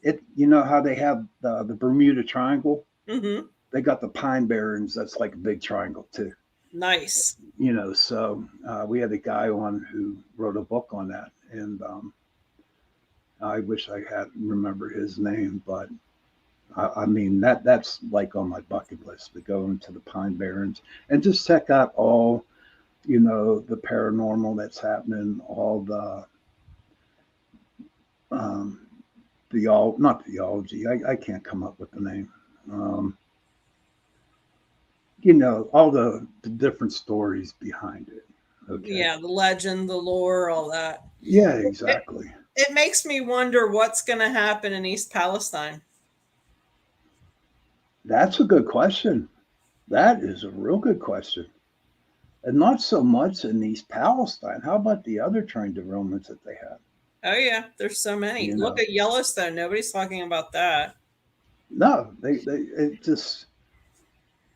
it, you know how they have the Bermuda Triangle? Mm-hmm. They got the Pine Barrens. That's like a big triangle too. Nice. You know, so we had a guy on who wrote a book on that, and I wish I had remember his name, but I mean that's like on my bucket list to go into the Pine Barrens and just check out all, you know, the paranormal that's happening, all um, not theology. I can't come up with the name. Um, you know, all the different stories behind it. Okay. Yeah, the legend, the lore, all that. Yeah, It, exactly. it makes me wonder what's going to happen in East Palestine. That's a good question. That is a real good question. And not so much in East Palestine. How about the other train derailments that they had? Oh yeah, there's so many. You Look know, at Yellowstone. Nobody's talking about that. no, they it just.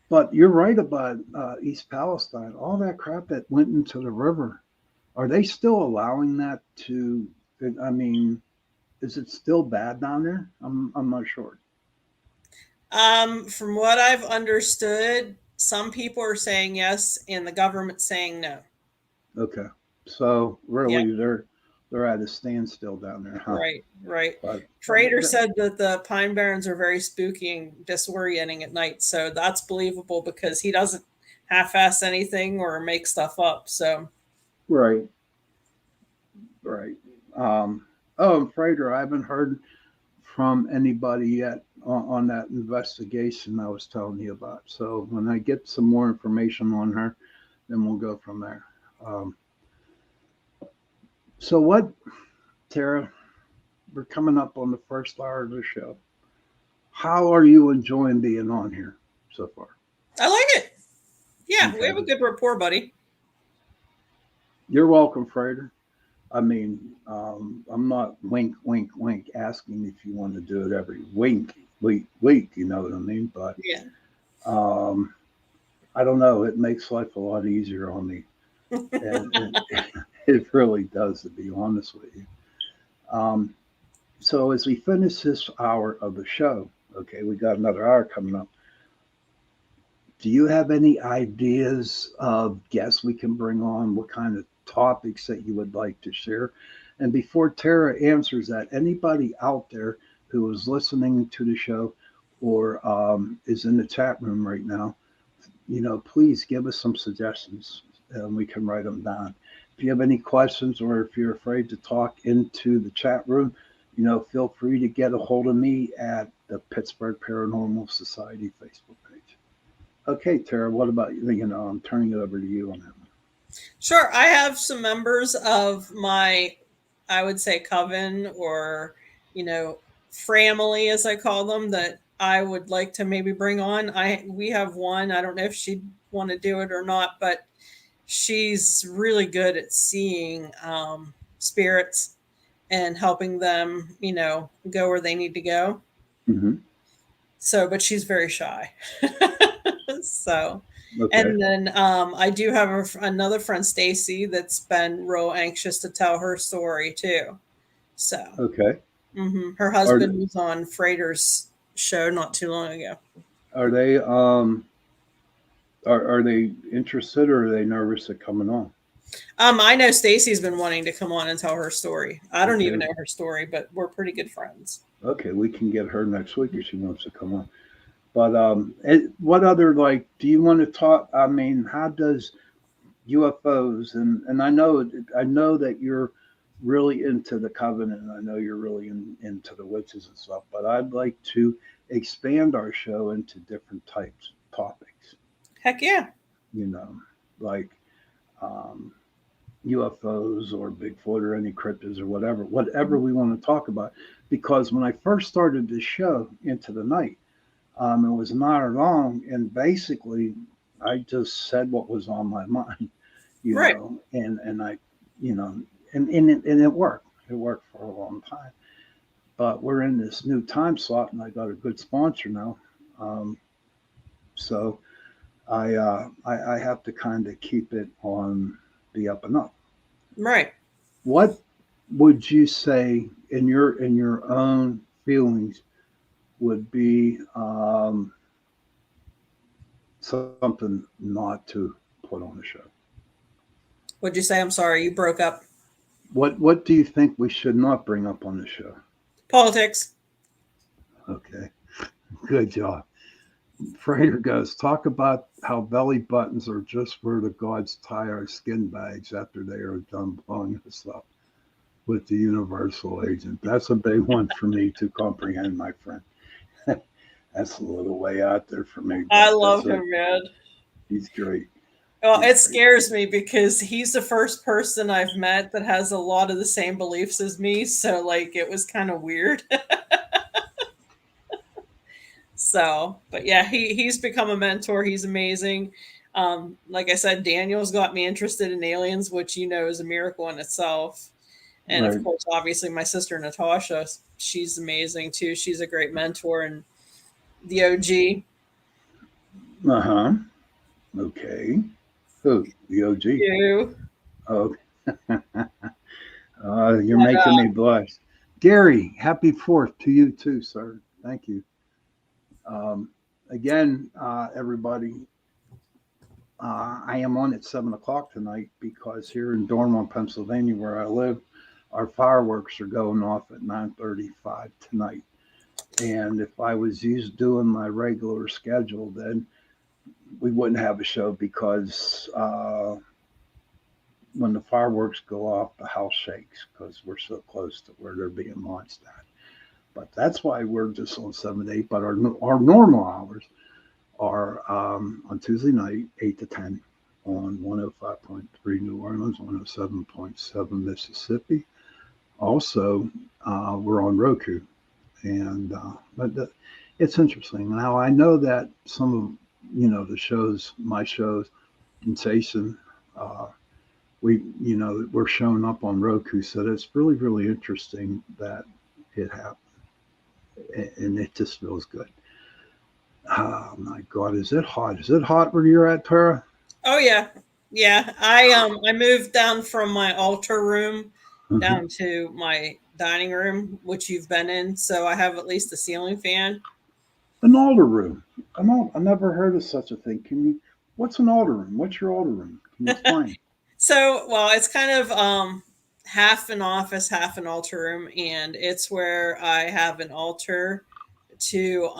But you're right about East Palestine. All that crap that went into the river. Are they still allowing that to? I mean, is it still bad down there? I'm not sure. From what I've understood, some people are saying yes, and the government's saying no. Okay, so Yeah, really they're at a standstill down there, huh? right, right. But Frater said that the Pine Barrens are very spooky and disorienting at night, so that's believable because he doesn't half-ass anything or make stuff up. So right, right. Um, oh, and Frater, I haven't heard from anybody yet on that investigation I was telling you about. So when I get some more information on her, then we'll go from there. Um, so what, Tara? We're coming up on the first hour of the show. How are you enjoying being on here so far? I like it. Yeah, we Okay, have a good rapport, buddy. you're welcome, Frater. I mean, I'm not wink, wink, wink asking if you want to do it every week. You know what I mean? But Yeah. um, I don't know. It makes life a lot easier on me, and it really does, to be honest with you. Um, so as we finish this hour of the show, okay, we got another hour coming up. Do you have any ideas of guests we can bring on? What kind of topics that you would like to share? And before Tara answers that, anybody out there who is listening to the show or is in the chat room right now, you know, please give us some suggestions and we can write them down. If you have any questions or if you're afraid to talk into the chat room, you know, feel free to get a hold of me at the Pittsburgh Paranormal Society Facebook page. Okay, Tara, what about you? You know, I'm turning it over to you on that one. Sure. I have some members of my, I would say, coven or, you know, family, as I call them, that I would like to maybe bring on. We have one. I don't know if she'd want to do it or not, but she's really good at seeing spirits and helping them, you know, go where they need to go. Mm-hmm. So, but she's very shy. So, Okay. and then I do have another friend, Stacy, that's been real anxious to tell her story too. So, Okay. her Are husband was on Frater's show not too long ago. are they are they interested or are they nervous at coming on? I know Stacy's been wanting to come on and tell her story. I don't Okay. even know her story, but we're pretty good friends. Okay, we can get her next week if she wants to come on. But what other like? Do you want to talk? I mean, how does UFOs and I know that you're really into the covenant. I know you're really into the witches and stuff. But I'd like to expand our show into different types of topics. Heck yeah. You know, like um, UFOs or Bigfoot or any cryptids or whatever we want to talk about. Because when I first started this show, Into the Night, it was an hour long, and basically I just said what was on my mind, you Right. know, and I, you know, and it worked. It worked for a long time. But we're in this new time slot, and I got a good sponsor now, so I have to kind of keep it on the up and up. Right. What would you say in your own feelings would be something not to put on the show. What'd you say? I'm sorry, you broke up. What do you think we should not bring up on the show? Politics. Okay, good job. Frater goes, talk about how belly buttons are just where the gods tie our skin bags after they are done blowing us up with the universal agent. That's a big one for me to comprehend, my friend. That's a little way out there for me, I but love him, man. he's great. Well, He's it great. scares me because he's the first person I've met that has a lot of the same beliefs as me. So, like, it was kind of weird. So, but yeah, he's become a mentor. He's amazing. Like I said, Daniel's got me interested in aliens, which is a miracle in itself. And of Right. course, obviously, my sister Natasha, she's amazing too. She's a great mentor and the OG. Uh huh. Okay. Who? The OG. You, Oh, you're but making me blush. Gary, happy 4th to you too, sir. Thank you. Um, again, everybody, I am on at 7 o'clock tonight because here in Dormont, Pennsylvania, where I live, our fireworks are going off at 9:35 tonight. And if I was used doing my regular schedule, then we wouldn't have a show because when the fireworks go off, the house shakes because we're so close to where they're being launched at. But that's why we're just on 7 to 8. But our normal hours are on Tuesday night, 8 to 10 on 105.3 New Orleans, 107.7 Mississippi. Also, we're on Roku. And it's interesting. Now, I know that some of, the shows, my shows, Sensation, uh, we're showing up on Roku. So that's really, really interesting that it happened. And it just feels good. Oh my God, is it hot? Is it hot where you're at, Tara? oh yeah, yeah. I moved down from my altar room Mm-hmm. down to my dining room, which you've been in. So I have at least a ceiling fan. An altar room. I never heard of such a thing. What's an altar room? What's your altar room? Can you explain? So, well, it's kind of half an office, half an altar room, and it's where I have an altar to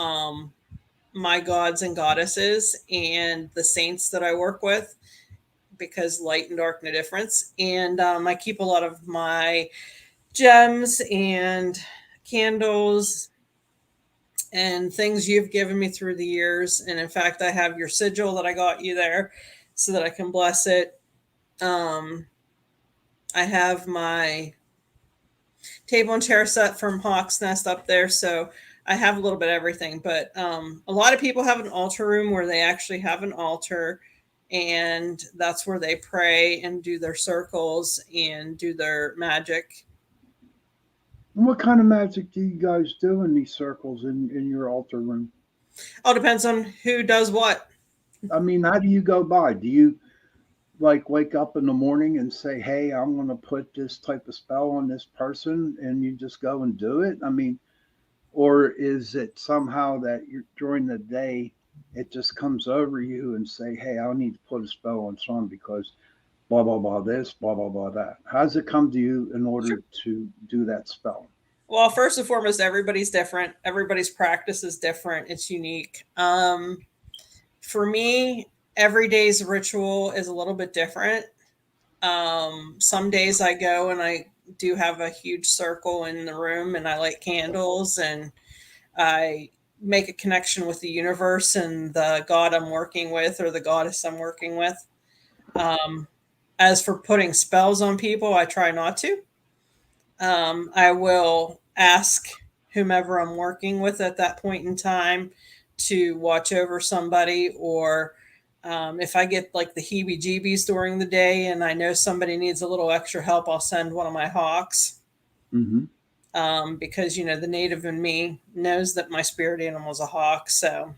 my gods and goddesses and the saints that I work with because light and dark no difference. And I keep a lot of my gems and candles and things you've given me through the years. And in fact, I have your sigil that I got you there so that I can bless it. Um, I have my table and chair set from Hawk's Nest up there. So I have a little bit of everything. But a lot of people have an altar room where they actually have an altar and that's where they pray and do their circles and do their magic. And what kind of magic do you guys do in these circles in your altar room? All depends on who does what. I mean, how do you go by? Do you like wake up in the morning and say, "Hey, I'm going to put this type of spell on this person," and you just go and do it? I mean, or is it somehow that you're during the day it just comes over you and say, "Hey, I need to put a spell on someone because blah blah blah this, blah blah blah that." How does it come to you in Sure. order to do that spell? Well, first and foremost, everybody's different. Everybody's practice is different. It's unique. For me, every day's ritual is a little bit different. Some days I go and I do have a huge circle in the room and I light candles and I make a connection with the universe and the God I'm working with or the goddess I'm working with. Um, as for putting spells on people, I try not to. I will ask whomever I'm working with at that point in time to watch over somebody, or if I get like the heebie jeebies during the day and I know somebody needs a little extra help, I'll send one of my hawks Hmm. because, the native in me knows that my spirit animal is a hawk. So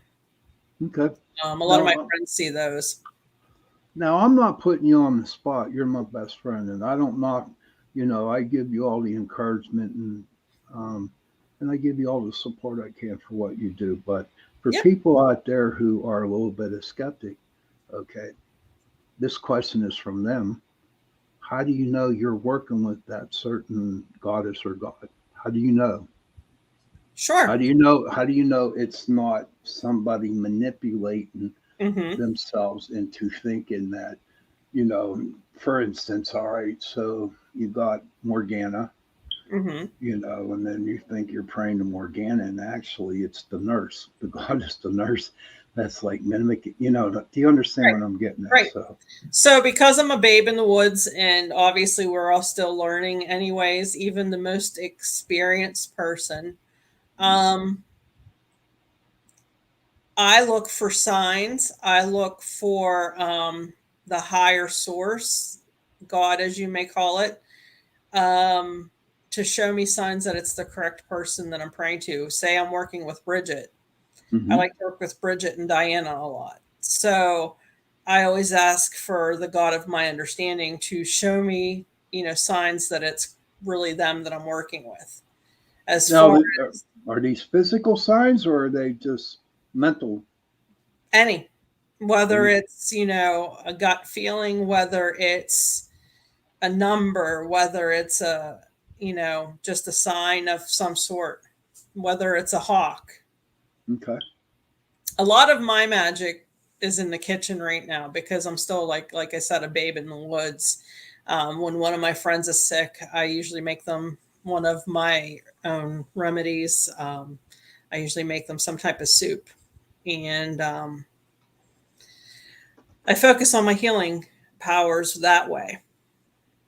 Okay. a lot of Now, my friends see those. now I'm not putting you on the spot. You're my best friend, and I don't knock. I give you all the encouragement and um, and I give you all the support I can for what you do. But for Yep. people out there who are a little bit of skeptic, okay, this question is from them. How do you know you're working with that certain goddess or god? How do you know? How Sure. do you know? How do you know it's not somebody manipulating Mm-hmm. themselves into thinking that, you know, for instance, all right, so you got Morgana, Mm-hmm. you know, and then you think you're praying to Morgana, and actually it's the nurse, the goddess, the nurse that's like mimicking, you know, do you understand Right. what I'm getting at? Right. So, So, because I'm a babe in the woods, and obviously we're all still learning, anyways, even the most experienced person, um, I look for signs. I look for the higher source, God, as you may call it, um, to show me signs that it's the correct person that I'm praying to. Say I'm working with Bridget. I mm-hmm. like to work with Bridget and Diana a lot. So I always ask for the God of my understanding to show me, signs that it's really them that I'm working with. As Now, far as are these physical signs or are they just mental? any, whether Any? it's, a gut feeling, whether it's a number, whether it's just a sign of some sort, whether it's a hawk. Okay. A lot of my magic is in the kitchen right now because I'm still like I said, a babe in the woods. When one of my friends is sick, I usually make them one of my own remedies. I usually make them some type of soup, and I focus on my healing powers that way.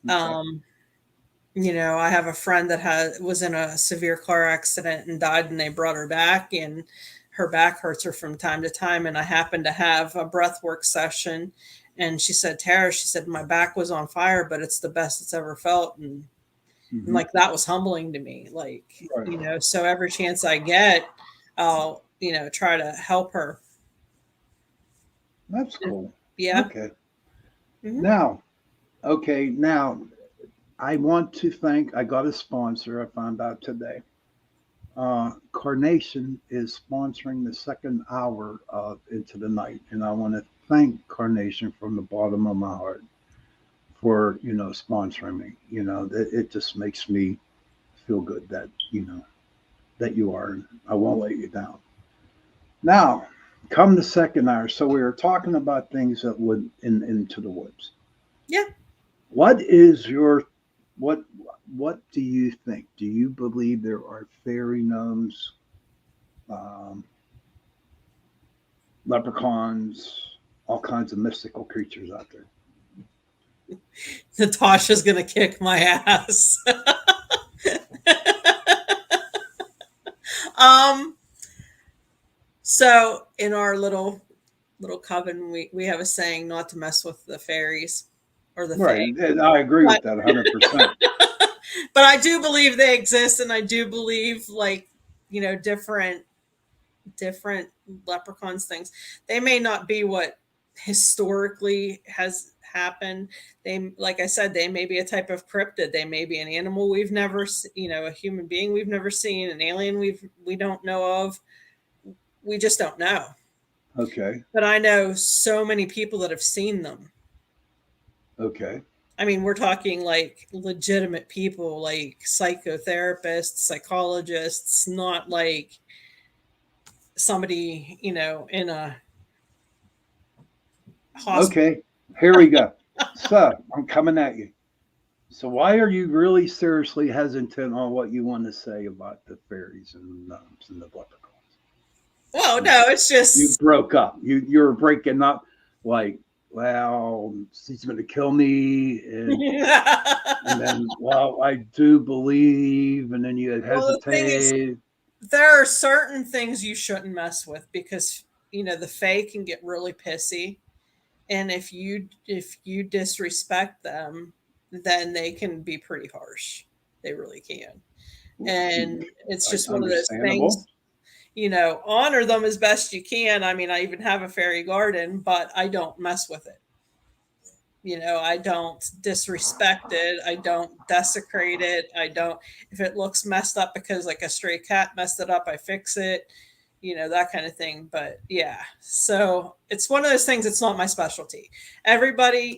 Okay. Um, I have a friend that was in a severe car accident and died, and they brought her back, and her back hurts her from time to time. And I happened to have a breath work session, and she said, Tara, she said, my back was on fire, but it's the best it's ever felt. And Mm-hmm. like, that was humbling to me. Like, Right. so every chance I get, I'll, try to help her. That's cool. Yeah. Okay. Hmm. Now, okay. Now, I want to thank, I got a sponsor I found out today. Carnation is sponsoring the second hour of Into the Night. And I want to thank Carnation from the bottom of my heart for, you know, sponsoring me. You know, it just makes me feel good that, you know, that you are. And I won't let you down. Now, come the second hour. So we were talking about things that would into the woods. Yeah. What is your what what do you think? Do you believe there are fairy gnomes, um, leprechauns, all kinds of mystical creatures out there? Natasha's going to kick my ass. um, So in our little coven, we have a saying not to mess with the fairies or the Right, fae. and I agree But with that 100%. but I do believe they exist, and I do believe, like, different leprechauns things. They may not be what historically has happened. They, like I said, they may be a type of cryptid. They may be an animal we've never, a human being we've never seen, an alien we don't know of. We just don't know. Okay, But I know so many people that have seen them. okay, I mean, we're talking like legitimate people, like psychotherapists, psychologists, not like somebody, in a hospital. okay. Here we go. So I'm coming at you. So why are you really seriously hesitant on what you want to say about the fairies and the gnomes and the leprechauns? Well, You no, it's you just broke up. You're breaking up like, well, he's going to kill me, and then, well, I do believe, and then you well, the thing is, hesitate. there are certain things you shouldn't mess with because the fae can get really pissy, and if you disrespect them, then they can be pretty harsh. They really can. And it's just one of those Understandable. things, honor them as best you can. I mean, I even have a fairy garden, but I don't mess with it. I don't disrespect it. I don't desecrate it. I don't, if it looks messed up because like a stray cat messed it up, I fix it, that kind of thing. But yeah, so it's one of those things. It's not my specialty. Everybody,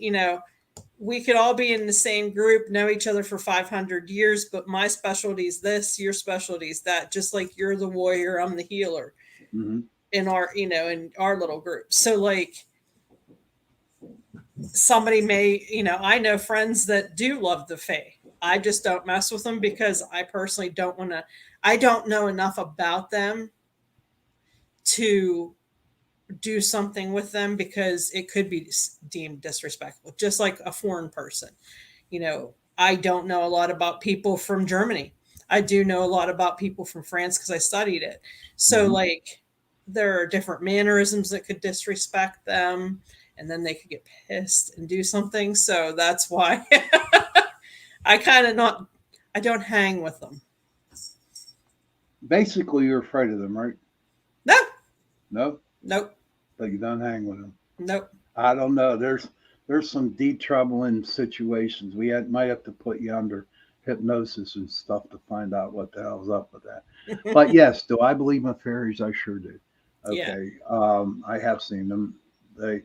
we could all be in the same group, know each other for 500 years, but my specialty is this, your specialty is that. Just like you're the warrior, I'm the healer Hmm. in our little group. So like somebody may, I know friends that do love the Fae. I just don't mess with them because I personally don't want to. I don't know enough about them to do something with them because it could be deemed disrespectful, just like a foreign person. I don't know a lot about people from Germany. I do know a lot about people from France because I studied it. So, Hmm. like, there are different mannerisms that could disrespect them, and then they could get pissed and do something. So that's why I kind of not, I don't hang with them. Basically, you're afraid of them, right? No, No, nope, but you don't hang with them. nope. I don't know. There's some deep troubling situations. Might have to put you under hypnosis and stuff to find out what the hell's up with that. But yes, do I believe in fairies? I sure do. Yeah, Okay, I have seen them. They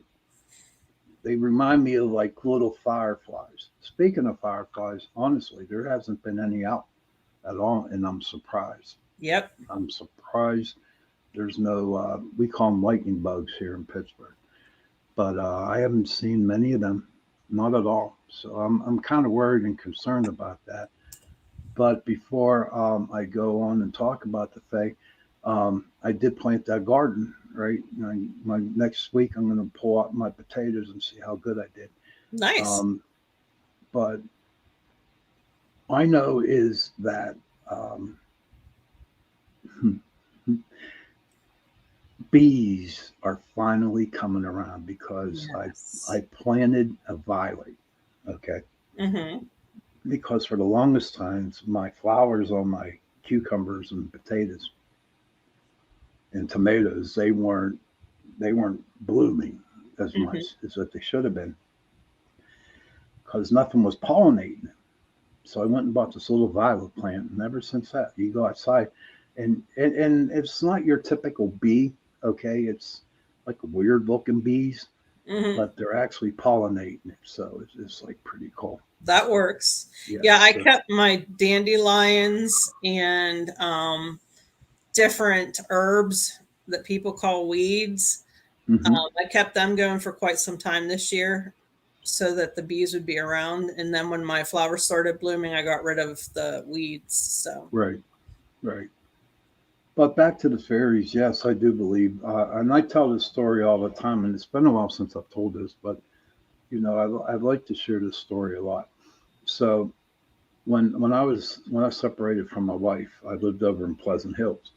they remind me of like little fireflies. Speaking of fireflies, honestly, there hasn't been any out at all, and I'm surprised. yep. I'm surprised there's no. We call them lightning bugs here in Pittsburgh, but I haven't seen many of them, not at all. So I'm kind of worried and concerned about that. But before I go on and talk about the Fae, I did plant that garden, right? My next week, I'm going to pull out my potatoes and see how good I did. Nice. Um, but I know is that um, bees are finally coming around because I Yes. planted a violet. Okay, Mm-hmm. because for the longest times my flowers on my cucumbers and potatoes and tomatoes they weren't blooming as Mm-hmm. much as what they should have been because nothing was pollinating it. So I went and bought this little violet plant, and ever since that, you go outside, and it's not your typical bee. Okay, it's like weird looking bees, Mm-hmm. but they're actually pollinating it. So it's like pretty cool. That So works. Yeah, yes, I kept my dandelions and different herbs that people call weeds. hmm I kept them going for quite some time this year so that the bees would be around. And then when my flowers started blooming, I got rid of the weeds. So, right, right. But back to the fairies, yes, I do believe, and I tell this story all the time, and it's been a while since I've told this, but I'd like to share this story a lot. So when I separated from my wife, I lived over in Pleasant Hills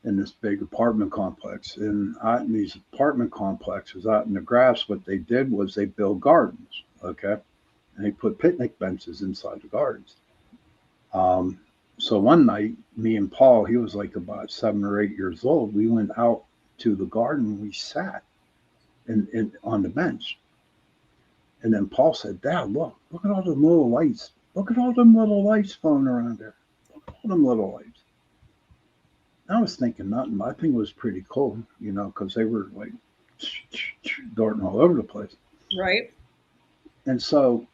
in this big apartment complex, and out in these apartment complexes, out in the grass, what they did was they built gardens, okay, and they put picnic benches inside the gardens. Um, so one night, me and Paul, he was like about 7 or 8 years old. We went out to the garden. We sat on the bench, and then Paul said, "Dad, look at all them little lights. Look at all them little lights floating around there. Look at all them little lights." I was thinking nothing. I think it was pretty cool, because they were like darting all over the place. right. And so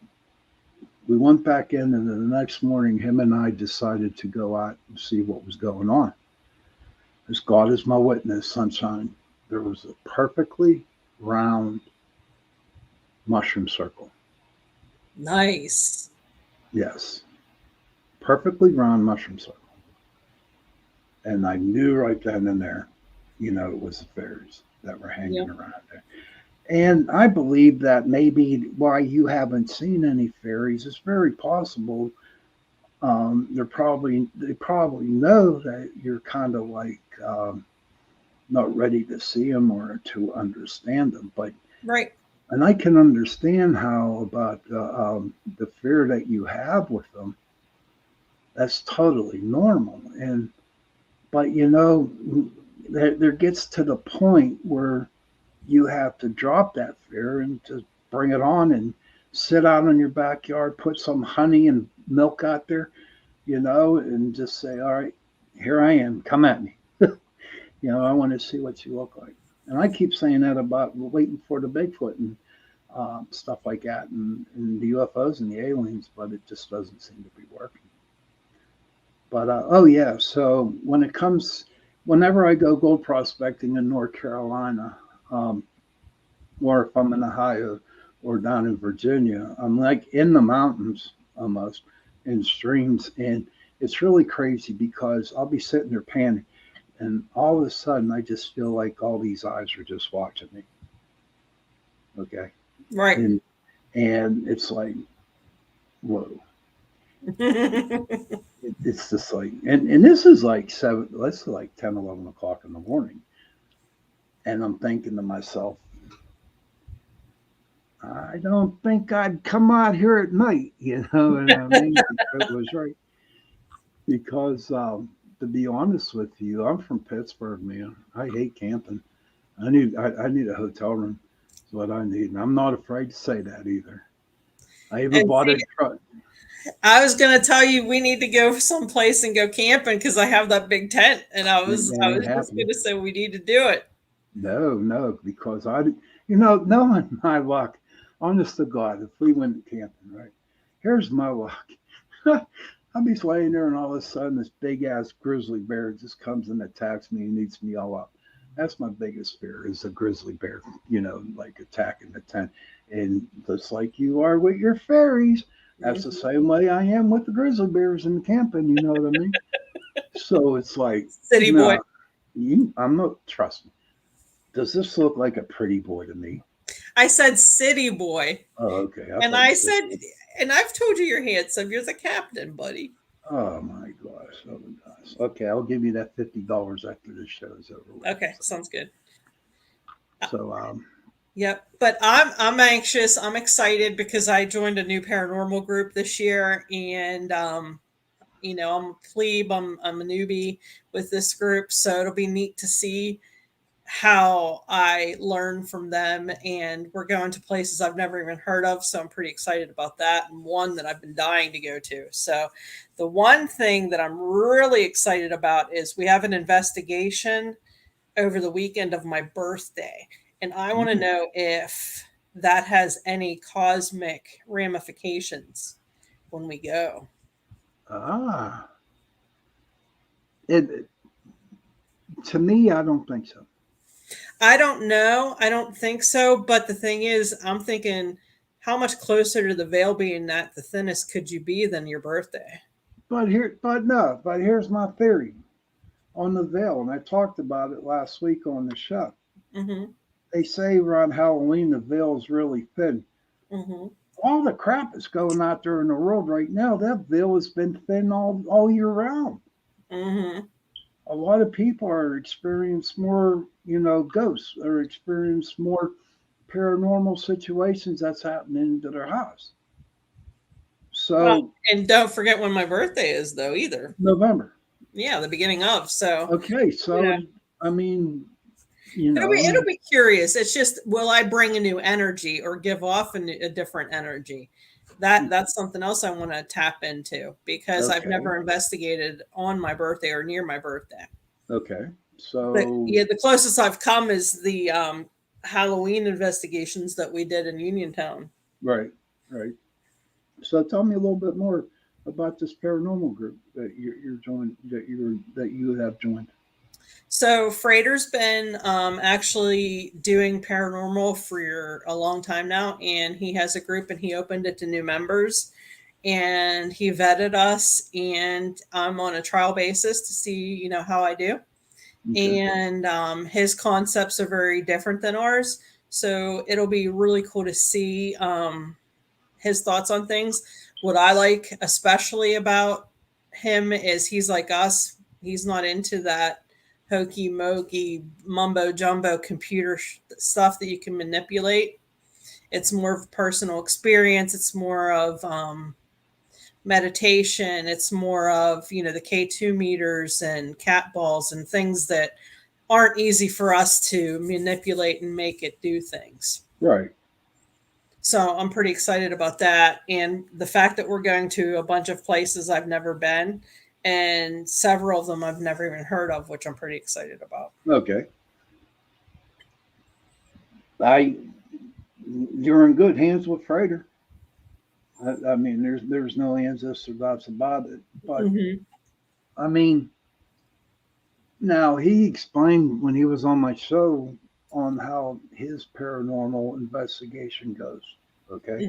we went back in, and then the next morning, him and I decided to go out and see what was going on. As God is my witness, sunshine, there was a perfectly round mushroom circle. Nice. Yes, perfectly round mushroom circle. And I knew right then and there, it was the fairies that were hanging Yep. around there. And I believe that maybe why you haven't seen any fairies is very possible. They probably know that you're kind of like not ready to see them or to understand them. But Right. and I can understand how about the fear that you have with them. That's totally normal. And but there gets to the point where you have to drop that fear and to bring it on and sit out in your backyard, put some honey and milk out there, and just say, all right, here I am, come at me. I want to see what you look like. And I keep saying that about waiting for the Bigfoot and stuff like that, and the UFOs and the aliens, but it just doesn't seem to be working. But oh yeah, so whenever I go gold prospecting in North Carolina, um, or if I'm in Ohio or down in Virginia, I'm like in the mountains almost in streams, and it's really crazy because I'll be sitting there panning, and all of a sudden I just feel like all these eyes are just watching me. Okay, Right. and it's like, whoa. It's just like, and this is like let's like 10, 11 o'clock in the morning, and I'm thinking to myself, I don't think I'd come out here at night. You know what I mean? It was right because, to be honest with you, I'm from Pittsburgh, man. I hate camping. I need a hotel room. That's what I need, and I'm not afraid to say that either. I even And bought see, a truck. I was gonna tell you we need to go someplace and go camping because I have that big tent, and I It was I ain't was just happening. gonna say we need to do it. No, no, because knowing my luck, honest to God, if we went camping, right? Here's my luck. I'll be laying there, and all of a sudden, this big ass grizzly bear just comes and attacks me and eats me all up. That's my biggest fear is a grizzly bear, like attacking the tent. And just like you are with your fairies, that's the Mhm. same way I am with the grizzly bears in the camping. You know what I mean? So it's like, City boy. no, I'm not. Trust me. Does this look like a pretty boy to me? I said city boy, Oh, okay. I and thought you I said, said, and I've told you you're handsome. You're the captain, buddy. oh my gosh. Oh my gosh. Okay, I'll give you that $50 after this show is over with. Okay, sounds good. So, Yep. But I'm anxious. I'm excited because I joined a new paranormal group this year, and I'm a plebe. I'm a newbie with this group, so it'll be neat to see how I learn from them. And we're going to places I've never even heard of, so I'm pretty excited about that, and one that I've been dying to go to. So the one thing that I'm really excited about is we have an investigation over the weekend of my birthday. And I want to mm, know if that has any cosmic ramifications when we go. ah, it to me, I don't think so. I don't know. I don't think so. But the thing is, I'm thinking, how much closer to the veil being at the thinnest could you be than your birthday? But here's my theory on the veil, and I talked about it last week on the show. Mm-hmm. They say around Halloween the veil is really thin. Mm-hmm. All the crap that's going out there in the world right now, that veil has been thin all year round. Mm-hmm. A lot of people are experiencing more, ghosts or experience more paranormal situations that's happening to their house. Well, So and don't forget when my birthday is, though, either. November. Yeah, the beginning of. So, Okay, you know, so I mean, it'll be curious. It's just, will I bring a new energy or give off a different energy? That's something else I want to tap into because I've okay, never investigated on my birthday or near my birthday. okay. But So yeah, the closest I've come is the Halloween investigations that we did in Uniontown. right, right. So tell me a little bit more about this paranormal group that you're joined that you have joined. So Freighter's been actually doing paranormal for a long time now, and he has a group, and he opened it to new members, and he vetted us, and I'm on a trial basis to see how I do. Okay, And his concepts are very different than ours, so it'll be really cool to see his thoughts on things. What I like especially about him is he's like us. He's not into that hokey mokey mumbo jumbo computer stuff that you can manipulate. It's more of personal experience. It's more of meditation. It's more of the K2 meters and cat balls and things that aren't easy for us to manipulate and make it do things. right. So I'm pretty excited about that. And the fact that we're going to a bunch of places I've never been, and several of them I've never even heard of, which I'm pretty excited about. Okay. I You're in good hands with Freighter. I mean, there's no ands, ifs, or buts about it. But Hmm. I mean, now he explained when he was on my show on how his paranormal investigation goes. Okay,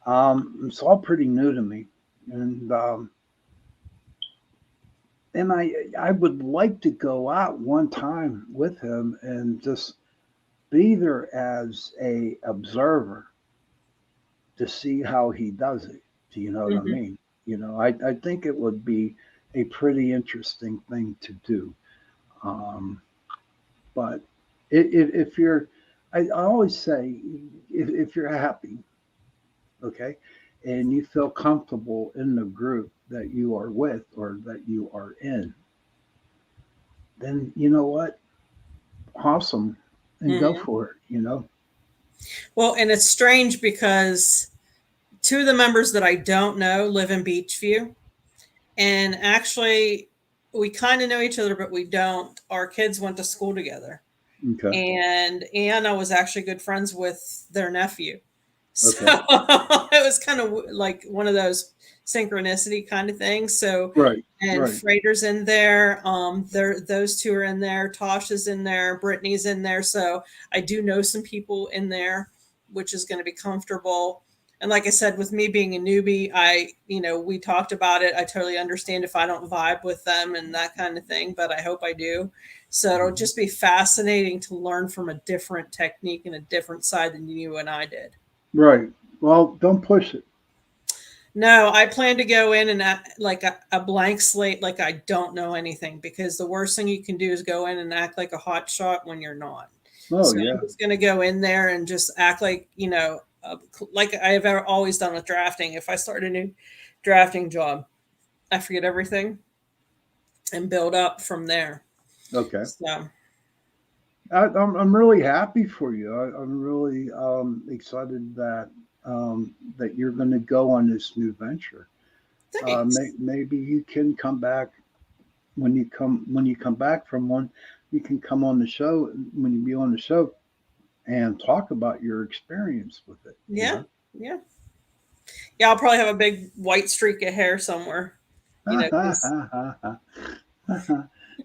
Hmm. it's all pretty new to me, and I would like to go out one time with him and just be there as a observer to see how he does it. Do you know what I Hmm. mean? I think it would be a pretty interesting thing to do. Um, but if you're, I always say, if you're happy, okay, and you feel comfortable in the group that you are with or that you are in, then you know what? Awesome. And go Hmm. for it. Well, and it's strange because two of the members that I don't know live in Beachview. And actually, we kind of know each other, but we don't. Our kids went to school together. Okay. And Anna was actually good friends with their nephew. So Okay. it was kind of like one of those synchronicity kind of things. So, Right. and Right. Freighter's in there. Those two are in there. Tosh is in there. Brittany's in there. So I do know some people in there, which is going to be comfortable. And like I said, with me being a newbie, we talked about it. I totally understand if I don't vibe with them and that kind of thing, but I hope I do. So it'll Mhm. just be fascinating to learn from a different technique and a different side than you and I did. Right. Well, don't push it. No, I plan to go in and act like a blank slate, like I don't know anything, because the worst thing you can do is go in and act like a hot shot when you're not. Oh, So I'm yeah. just going to go in there and just act like, like I have always done with drafting. If I start a new drafting job, I forget everything and build up from there. Okay. So, I'm really happy for you. I'm really excited that you're going to go on this new venture. thanks. Maybe you can come back when you come back from one. You can come on the show when you be on the show and talk about your experience with it. Yeah. Yeah. Yeah. I'll probably have a big white streak of hair somewhere, because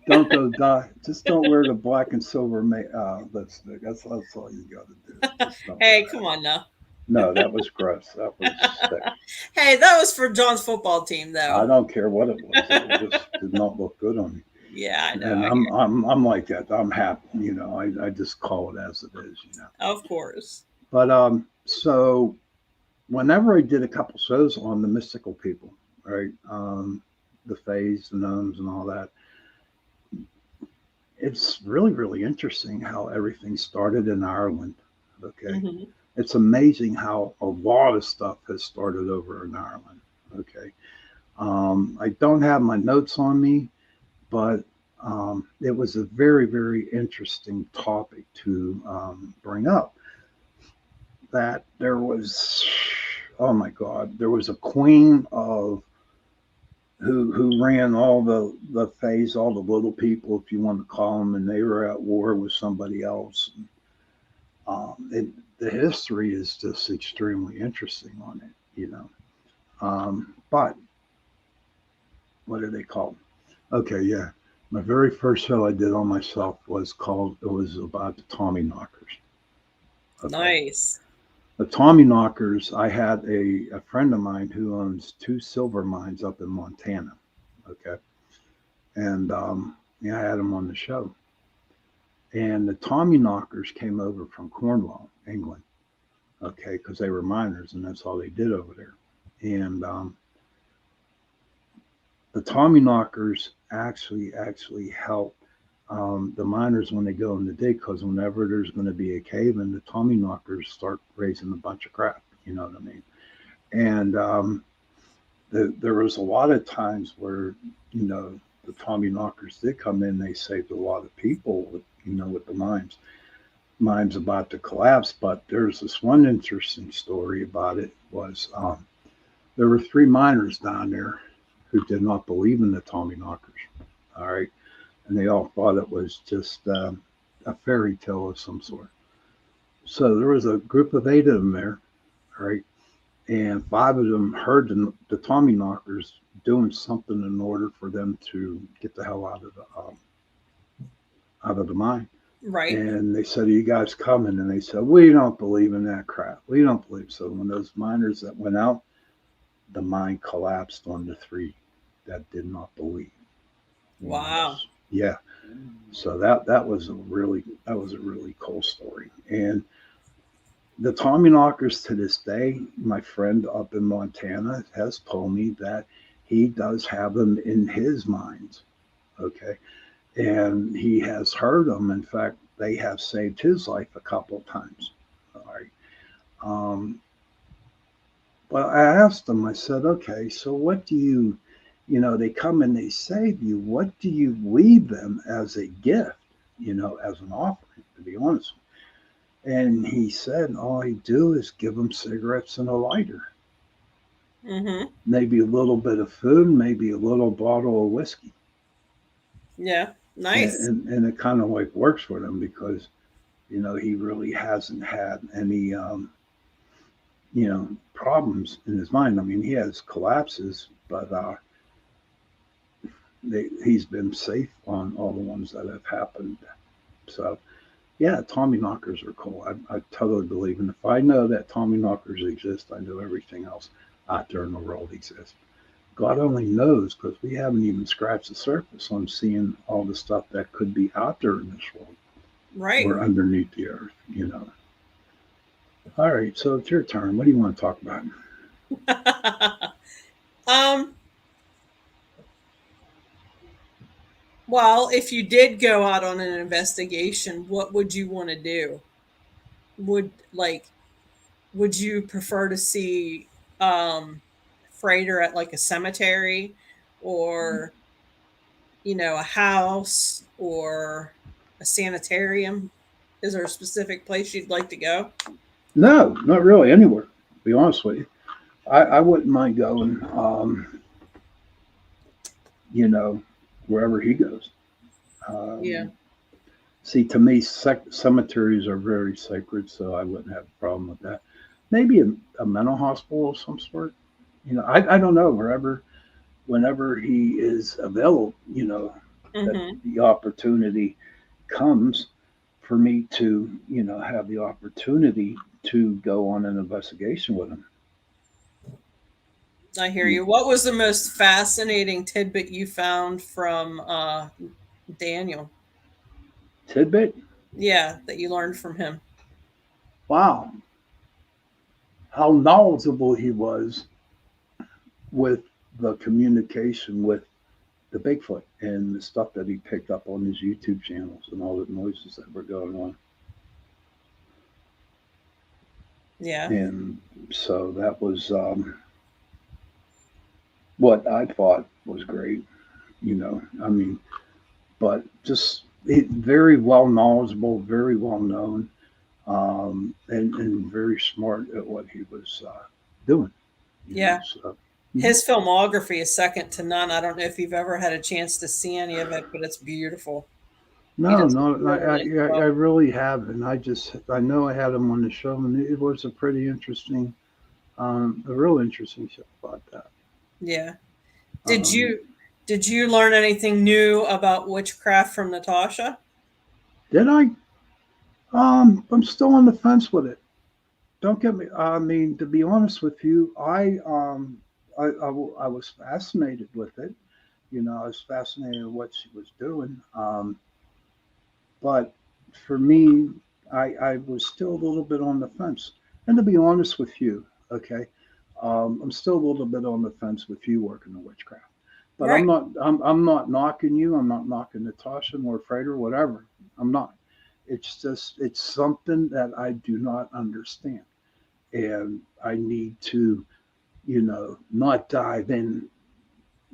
Don't go die. Just don't wear the black and silver lipstick. That's all you got to do. Just don't wear hey, that. come on now. No, that was gross. That was sick. Hey, that was for John's football team, I though. don't care what it was. It just did not look good on me. Yeah, I know. And I'm like that. I'm happy. I just call it as it is. Of course. But so whenever I did a couple shows on the mystical people, right, the fays, the gnomes, and all that, it's really really interesting how everything started in Ireland. Okay, Hmm. it's amazing how a lot of stuff has started over in Ireland. Okay, I don't have my notes on me, but it was a very, very interesting topic to bring up. That there was, oh my God, there was a queen of who ran all the phase, all the little people, if you want to call them, and they were at war with somebody else. The history is just extremely interesting on it. But what are they called? Okay, yeah. My very first show I did on myself it was about the Tommy Knockers. Okay. Nice. The Tommy Knockers, I had a friend of mine who owns two silver mines up in Montana. Okay. And yeah, I had him on the show. And the Tommy Knockers came over from Cornwall, England. Okay. Because they were miners and that's all they did over there. And the Tommy Knockers actually help the miners when they go in the dig because whenever there's going to be a cave in, the Tommy Knockers start raising a bunch of crap. You know what I mean? And there was a lot of times where the Tommy Knockers did come in. They saved a lot of people with the mines. mine's about to collapse. But there's this one interesting story about it was there were three miners down there who did not believe in the Tommy knockers. All right. And they all thought it was just a fairy tale of some sort. So there was a group of eight of them there. All right. And five of them heard the Tommy knockers doing something in order for them to get the hell out of the mine. Right. And they said, "Are you guys coming?" And they said, "We don't believe in that crap. We don't believe." So when those miners that went out, the mine collapsed on the three that did not believe. Wow. Yeah. So that was a really cool story. And the Tommyknockers to this day, my friend up in Montana has told me that he does have them in his minds. Okay. And he has heard them. In fact, they have saved his life a couple of times. All right. Um, but I asked him, I said, okay, so what do they come and they save you. What do you leave them as a gift, as an offering, to be honest? And he said, all I do is give them cigarettes and a lighter, Mm-hmm. maybe a little bit of food, maybe a little bottle of whiskey. Yeah. And, Nice. and, and it kind of like works for him because, he really hasn't had any, problems in his mind. I mean, he has collapses, but he's been safe on all the ones that have happened. So, yeah, Tommy knockers are cool. I totally believe in. If I know that Tommy knockers exist, I know everything else out there in the world exists. God only knows because we haven't even scratched the surface on seeing all the stuff that could be out there in this world Right. or underneath the earth. All right, so it's your turn. What do you want to talk about? um. Well, if you did go out on an investigation, what would you want to do? Would like would you prefer to see freighter at like a cemetery, or a house, or a sanitarium? Is there a specific place you'd like to go? No, not really anywhere. To be honest with you, I wouldn't mind going. You know, wherever he goes. Yeah. Um, See, to me, cemeteries are very sacred, so I wouldn't have a problem with that. Maybe a mental hospital of some sort. I don't know. Whenever he is available, that Mm-hmm. the opportunity comes for me to, have the opportunity to go on an investigation with him. I hear Yeah. you. What was the most fascinating tidbit you found from Daniel? Tidbit? Yeah, that you learned from him. Wow, how knowledgeable he was with the communication with the Bigfoot and the stuff that he picked up on his YouTube channels and all the noises that were going on. Yeah. And so that was what I thought was great. I mean, but just very well knowledgeable, very well known, and very smart at what he was doing. Yeah. So mhm. His filmography is second to none. I don't know if you've ever had a chance to see any of it, but it's beautiful. He No, does no, a really nice I job. really haven't. I know I had him on the show, and it was a pretty interesting, a real interesting show about that. Yeah. Did Um, you did you learn anything new about witchcraft from Natasha? did I? I'm still on the fence with it. Don't get me. I mean, to be honest with you, I was fascinated with it. I was fascinated with what she was doing. But for me, I was still a little bit on the fence. And to be honest with you, okay, I'm still a little bit on the fence with you working the witchcraft. But I'm Right. not. I'm not knocking you. I'm not knocking Natasha nor Frater, whatever. I'm not. It's just it's something that I do not understand, and I need to, not dive in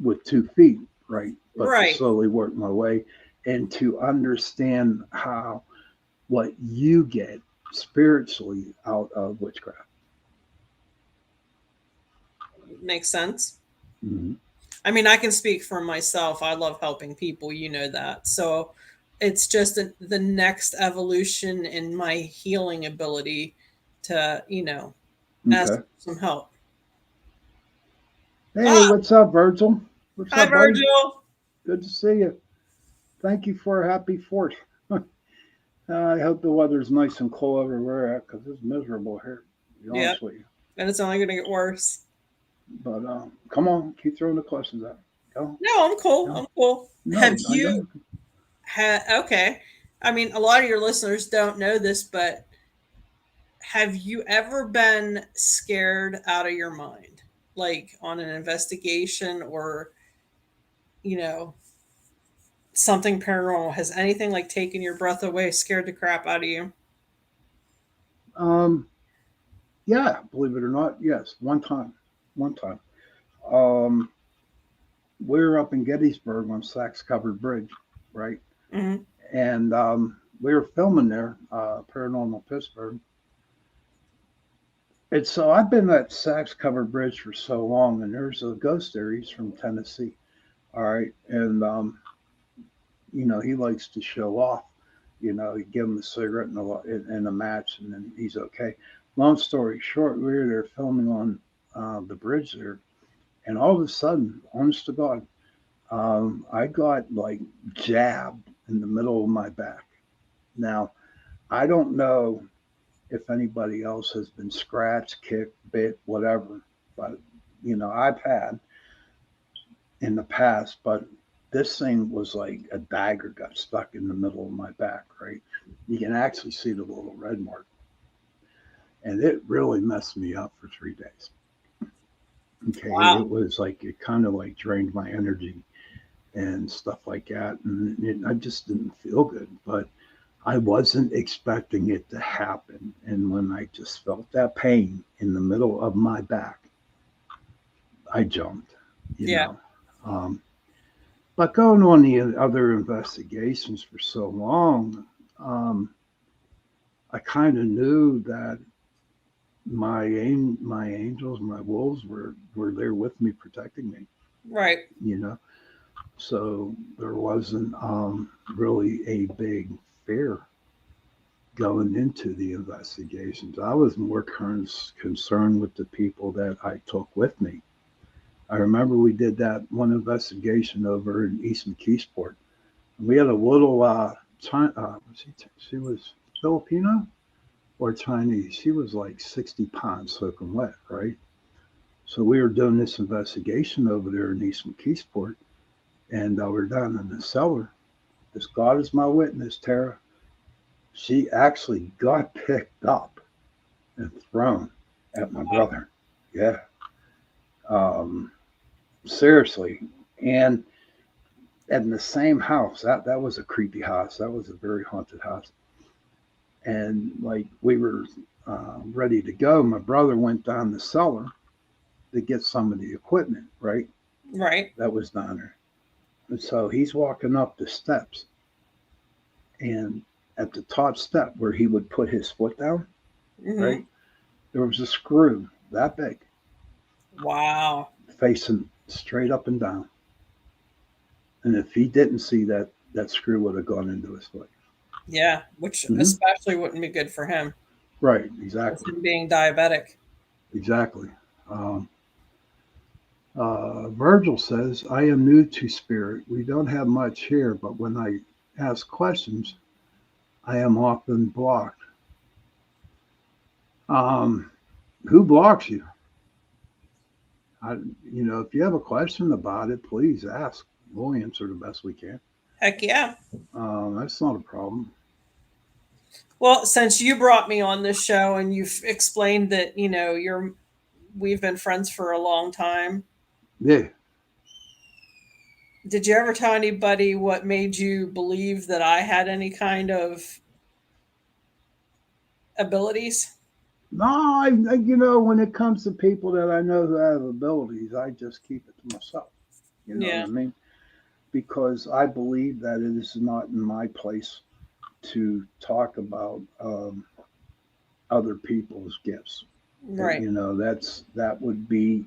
with 2 feet, right? But to Right. slowly work my way and to understand how, what you get spiritually out of witchcraft. Makes sense. Mm-hmm. I mean, I can speak for myself. I love helping people, you know that. So it's just the next evolution in my healing ability to, ask Okay. for some help. Hey, Ah, what's up, Virgil? What's hi, up, buddy? Virgil. Good to see you. Thank you for a happy fourth. I hope the weather's nice and cool everywhere because it's miserable here, to be Yep. honest with you. And it's only going to get worse. But come on, keep throwing the questions out. Go, No, I'm cool. go. I'm cool. Have No, I you don't. had, okay. I mean, a lot of your listeners don't know this, but have you ever been scared out of your mind? Like on an investigation or, you know, something paranormal? Has anything like taken your breath away, scared the crap out of you? Um, yeah, believe it or not, yes. One time. Um, we were up in Gettysburg on Sachs Covered Bridge, right? Hmm. And we were filming there, Paranormal Pittsburgh. And so I've been at Sachs Covered Bridge for so long, and there's a ghost there. He's from Tennessee, all right, and he likes to show off. You give him a cigarette and a match, and then he's okay. Long story short, we were there filming on the bridge there, and all of a sudden, honest to God, I got like jabbed in the middle of my back. Now, I don't know if anybody else has been scratched, kicked, bit, whatever, but I've had in the past, but this thing was like a dagger got stuck in the middle of my back, right? You can actually see the little red mark. And it really messed me up for 3 days. Okay. Wow. It was like, it kind of like drained my energy and stuff like that. And I just didn't feel good, but I wasn't expecting it to happen. And when I just felt that pain in the middle of my back, I jumped, you Yeah. know. Um, But going on the other investigations for so long, um, I kind of knew that my angels, my wolves were there with me, protecting me. Right. You know, so there wasn't really a big fear going into the investigations. I was more concerned with the people that I took with me. I remember we did that one investigation over in East McKeesport. We had a little she was Filipino or Chinese. She was like 60 pounds soaking wet, right? So we were doing this investigation over there in East McKeesport, and we're down in the cellar. This God is my witness, Tara. She actually got picked up and thrown at my Wow. brother. Yeah, um, seriously. And in the same house, that was a creepy house. That was a very haunted house. And like we were ready to go, my brother went down the cellar to get some of the equipment, right? Right. That was down there. And so he's walking up the steps, and at the top step where he would put his foot down, Hmm. right, there was a screw that big Wow. facing straight up and down. And if he didn't see that, that screw would have gone into his foot. Yeah. Which Mm-hmm. especially wouldn't be good for him Right, with exactly, him being diabetic. exactly. Virgil says, I am new to spirit. We don't have much here, but when I ask questions, I am often blocked. Um, who blocks you? I, if you have a question about it, please ask. We'll answer the best we can. Heck yeah. That's not a problem. Well, since you brought me on this show and you've explained that, we've been friends for a long time. Yeah. Did you ever tell anybody what made you believe that I had any kind of abilities? No, when it comes to people that I know who have abilities, I just keep it to myself. You know what Yeah. I mean? Because I believe that it is not in my place to talk about other people's gifts. Right. That would be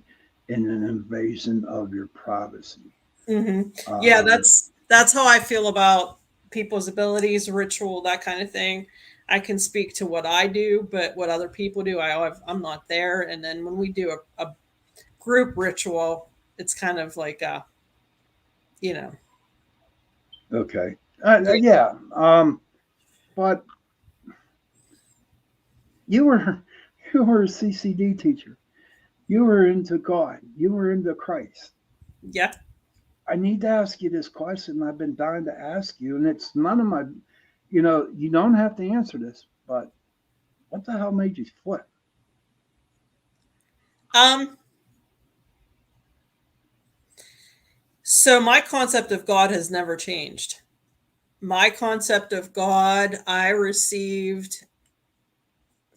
in an invasion of your privacy. Yeah, Um, that's how I feel about people's abilities, ritual, that kind of thing. I can speak to what I do, but what other people do, I'm not there. And then when we do a group ritual, it's kind of like you know, okay, yeah. yeah, but you were you were a CCD teacher. You were into God. You were into Christ. Yeah. I need to ask you this question. I've been dying to ask you, and it's none of my. You don't have to answer this, but what the hell made you flip? Um. So my concept of God has never changed. My concept of God I received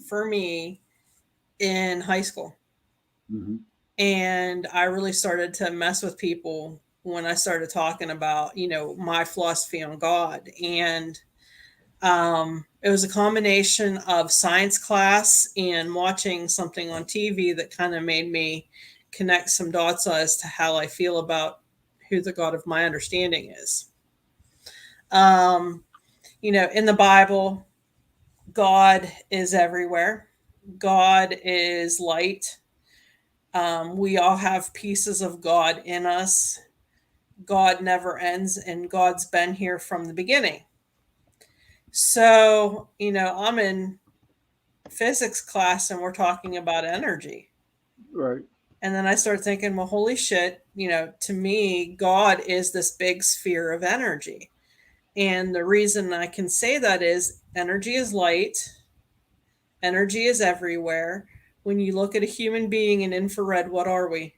for me in high school. Mm-hmm. And I really started to mess with people when I started talking about, my philosophy on God. And it was a combination of science class and watching something on TV that kind of made me connect some dots as to how I feel about who the God of my understanding is. Um, in the Bible, God is everywhere. God is light. We all have pieces of God in us. God never ends, and God's been here from the beginning. So, I'm in physics class and we're talking about energy. Right. And then I start thinking, well, holy shit, to me, God is this big sphere of energy. And the reason I can say that is energy is light, energy is everywhere. When you look at a human being in infrared, what are we?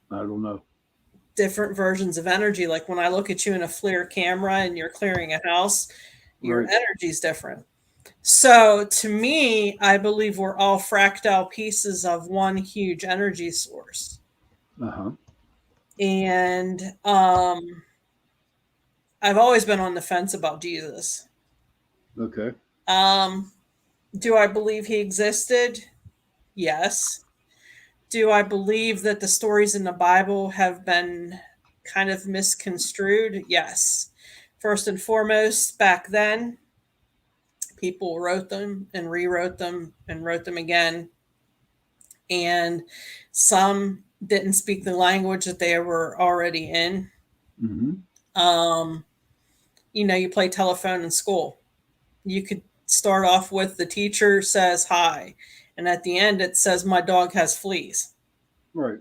I don't know. Different versions of energy. Like when I look at you in a FLIR camera and you're clearing a house, your Right. energy is different. So to me, I believe we're all fractal pieces of one huge energy source. Uh huh. And I've always been on the fence about Jesus. Okay. Um, do I believe he existed? Yes. Do I believe that the stories in the Bible have been kind of misconstrued? Yes. First and foremost, back then, people wrote them and rewrote them and wrote them again. And some didn't speak the language that they were already in. Mm-hmm. Um, you play telephone in school. You could start off with the teacher says hi, and at the end it says my dog has fleas. Right.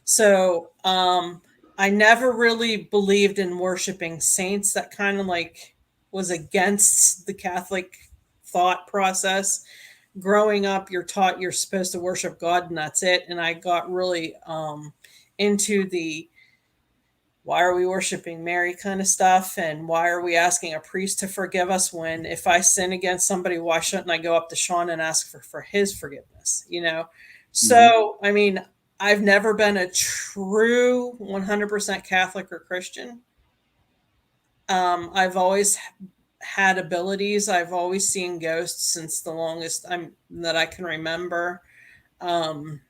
So I never really believed in worshiping saints. That kind of like was against the Catholic thought process. Growing up, you're taught you're supposed to worship God and that's it. And I got really into the why are we worshiping Mary kind of stuff, and why are we asking a priest to forgive us when if I sin against somebody, why shouldn't I go up to Sean and ask for his forgiveness? Mm-hmm. So I mean, I've never been a true 100% Catholic or Christian. I've always had abilities. I've always seen ghosts since the longest I'm that I can remember. Um,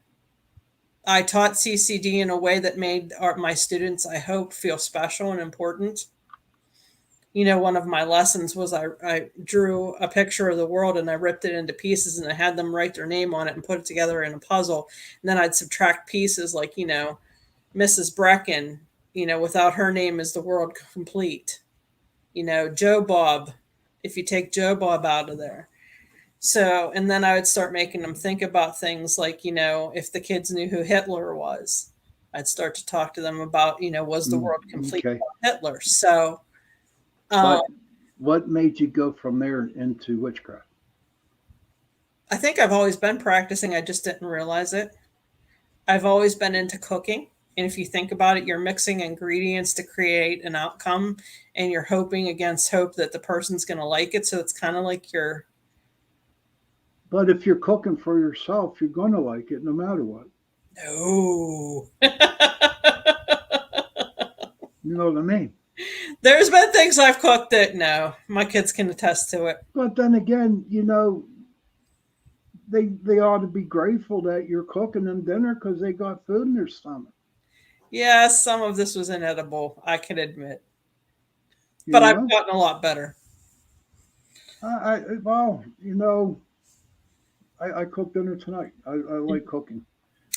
I taught CCD in a way that made my students, I hope, feel special and important. One of my lessons was I drew a picture of the world and I ripped it into pieces and I had them write their name on it and put it together in a puzzle. And then I'd subtract pieces like, Mrs. Bruecken, without her name is the world complete. Joe Bob, if you take Joe Bob out of there. So, and then I would start making them think about things like, if the kids knew who Hitler was, I'd start to talk to them about, was the Mm, world complete okay. without Hitler? So, um, But what made you go from there into witchcraft? I think I've always been practicing. I just didn't realize it. I've always been into cooking. And if you think about it, you're mixing ingredients to create an outcome and you're hoping against hope that the person's going to like it. So it's kind of like you're, But if you're cooking for yourself, you're going to like it no matter what. no. You know what I mean? There's been things I've cooked that no, my kids can attest to it. But then again, they ought to be grateful that you're cooking them dinner because they got food in their stomach. Yeah, some of this was inedible, I can admit, You but I've know, gotten a lot better. well, I cooked dinner tonight. I like cooking.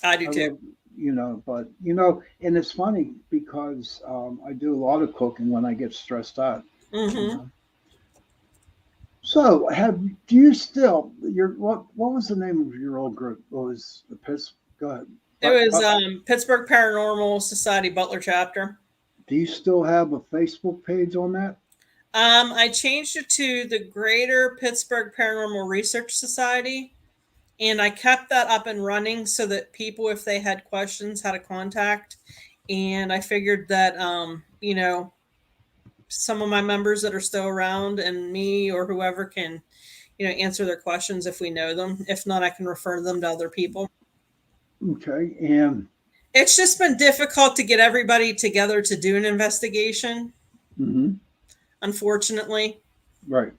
I do I too. love, but and it's funny because I do a lot of cooking when I get stressed out. You Hmm. know. So, do you still your what was the name of your old group? What was the piss? Go ahead. It was But Pittsburgh Paranormal Society Butler chapter. do you still have a Facebook page on that? I changed it to the Greater Pittsburgh Paranormal Research Society, and I kept that up and running so that people, if they had questions, had a contact. And I figured that, some of my members that are still around and me or whoever can, answer their questions if we know them. If not, I can refer them to other people. Okay, and It's just been difficult to get everybody together to do an investigation, mhm, unfortunately. right.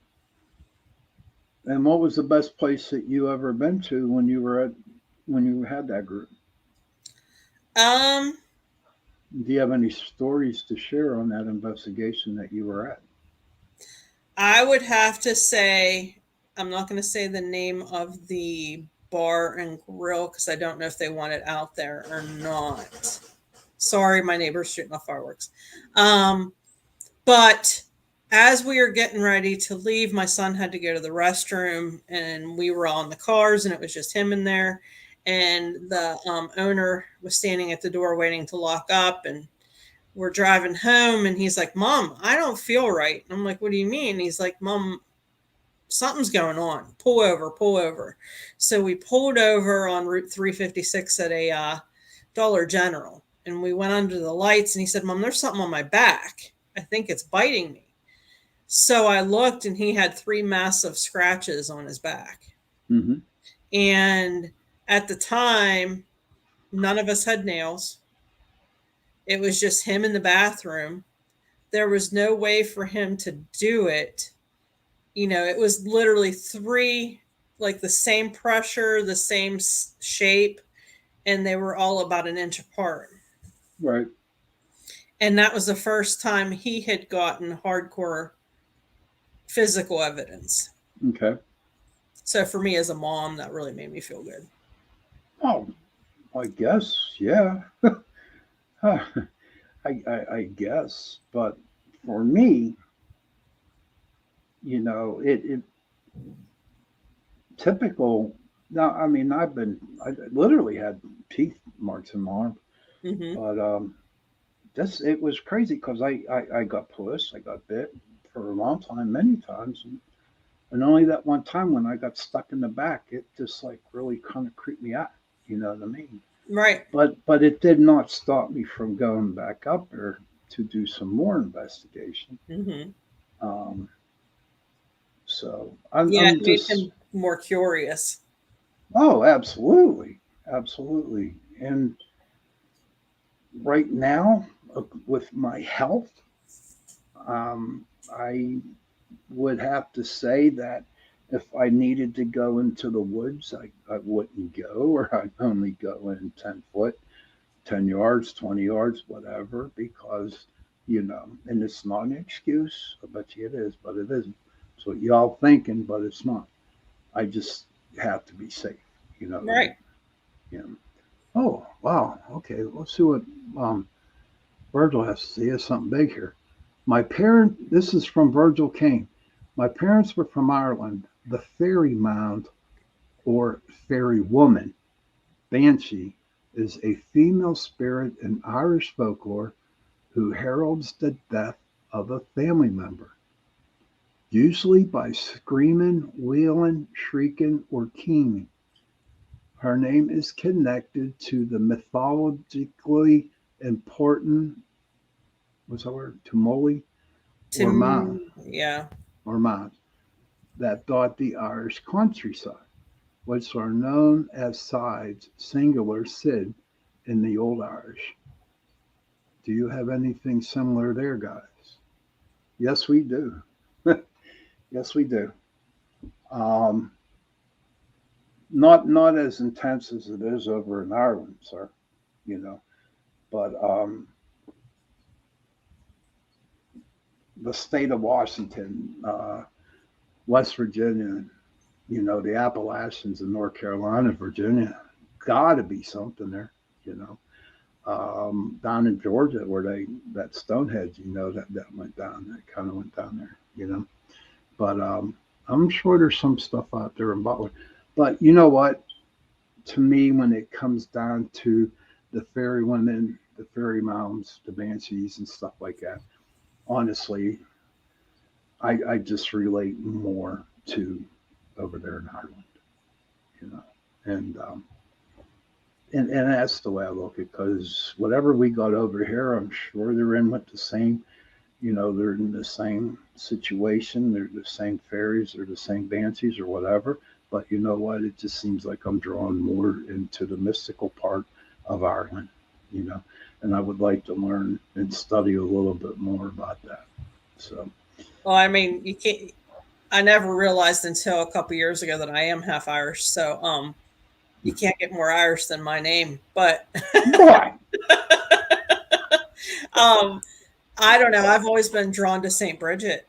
And what was the best place that you ever been to when you had that group? Um, Do you have any stories to share on that investigation that you were at? I would have to say, I'm not going to say the name of the bar and grill because I don't know if they want it out there or not. Sorry, my neighbor's shooting off fireworks. Um, but as we were getting ready to leave, my son had to go to the restroom, and we were all in the cars, and it was just him in there. And the owner was standing at the door waiting to lock up, and we're driving home, and he's like, "Mom, I don't feel right." And I'm like, "What do you mean?" He's like, "Mom, something's going on. Pull over, pull over." So we pulled over on Route 356 at a Dollar General, and we went under the lights, and he said, "Mom, there's something on my back. I think it's biting me." So I looked, and he had three massive scratches on his back. Hmm. And at the time, none of us had nails. It was just him in the bathroom. There was no way for him to do it. It was literally three, like the same pressure, the same shape, and they were all about an inch apart. Right. And that was the first time he had gotten hardcore physical evidence. Okay. So for me as a mom, that really made me feel good. Oh, I guess, yeah. Huh. I guess, but for me, it typical. Now, I mean, I literally had teeth marks in my arm, Hmm. but this it was crazy because I got pussed, I got bit for a long time, many times, and only that one time when I got stuck in the back, it just like really kind of creeped me out. You know what I mean? Right. But it did not stop me from going back up there to do some more investigation. Hmm. Um, so Yeah, it I'm made just him more curious. oh, absolutely, absolutely. And right now, with my health, I would have to say that if I needed to go into the woods, I wouldn't go, or I'd only go in 10 foot, 10 yards, 20 yards, whatever, because, and it's not an excuse. I bet you it is, but it isn't. It's what y'all thinking, but it's not. I just have to be safe. You know what I Right. mean? Yeah. Oh, wow. Okay. Let's see what um, Virgil has to say. He has something big here. This is from Virgil Kane. My parents were from Ireland. The fairy mound or fairy woman, Banshee, is a female spirit in Irish folklore who heralds the death of a family member, usually by screaming, wailing, shrieking, or keening. Her name is connected to the mythologically important, what's that word, Tumuli or Ma, Yeah. or Ma, that dot the Irish countryside, which are known as sides, singular Sid, in the Old Irish. Do you have anything similar there, guys? Yes, we do. Yes, we do. Um, not as intense as it is over in Ireland, sir. You know, but the state of Washington, West Virginia, the Appalachians in North Carolina, Virginia, got to be something there. You know, down in Georgia where that Stonehenge, that went down, that kind of went down there. But I'm sure there's some stuff out there in Butler. But you know what? To me, when it comes down to the fairy women, the fairy mounds, the banshees, and stuff like that, honestly, I just relate more to over there in Ireland, you know, and and that's the way I look at it. Because whatever we got over here, I'm sure they're in with the same. They're in the same situation. They're the same fairies. They're the same banshees or whatever. But you know what? It just seems like I'm drawn more into the mystical part of Ireland, you know, and I would like to learn and study a little bit more about that. So, Well, I mean, you can't. I never realized until a couple years ago that I am half Irish. So, you can't get more Irish than my name. But, why? um, I don't know. I've always been drawn to Saint Bridget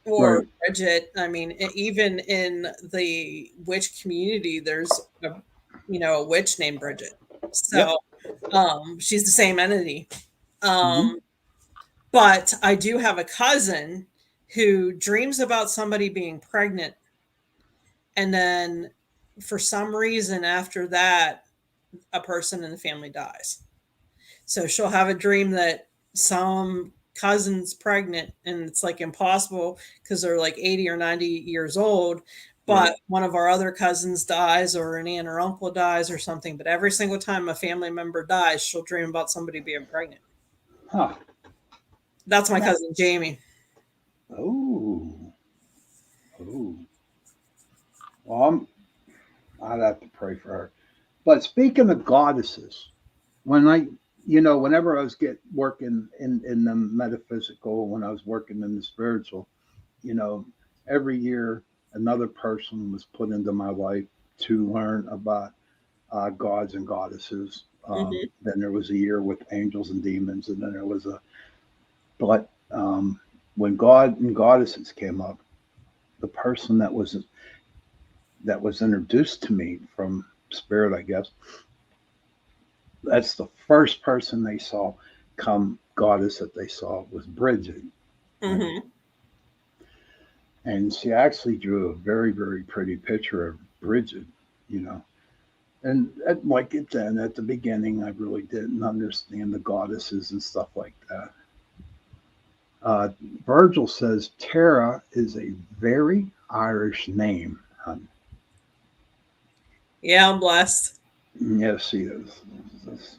or Right. Bridget. I mean, even in the witch community, there's a witch named Bridget. Yep. So, she's the same entity. Hmm. Um, but I do have a cousin who dreams about somebody being pregnant, and then for some reason after that, a person in the family dies. So she'll have a dream that some cousin's pregnant and it's like impossible because they're like 80 or 90 years old, Right. but one of our other cousins dies or an aunt or uncle dies or something. But every single time a family member dies, she'll dream about somebody being pregnant. Huh. That's my Now, cousin Jamie. oh, oh. Well, I'd have to pray for her. But speaking of goddesses, when whenever I was working in the metaphysical, when I was working in the spiritual, you know, every year another person was put into my life to learn about gods and goddesses. Hmm. Then there was a year with angels and demons, and then there was but when God and goddesses came up, the person that was introduced to me from spirit, I guess, that's the first person they saw come goddess that they saw was Bridget. And, Hmm. and she actually drew a very, very pretty picture of Bridget, you know. And like it then at the beginning, I really didn't understand the goddesses and stuff like that. Uh, Virgil says Tara is a very Irish name. Yeah, I'm blessed. Yes, she is. That's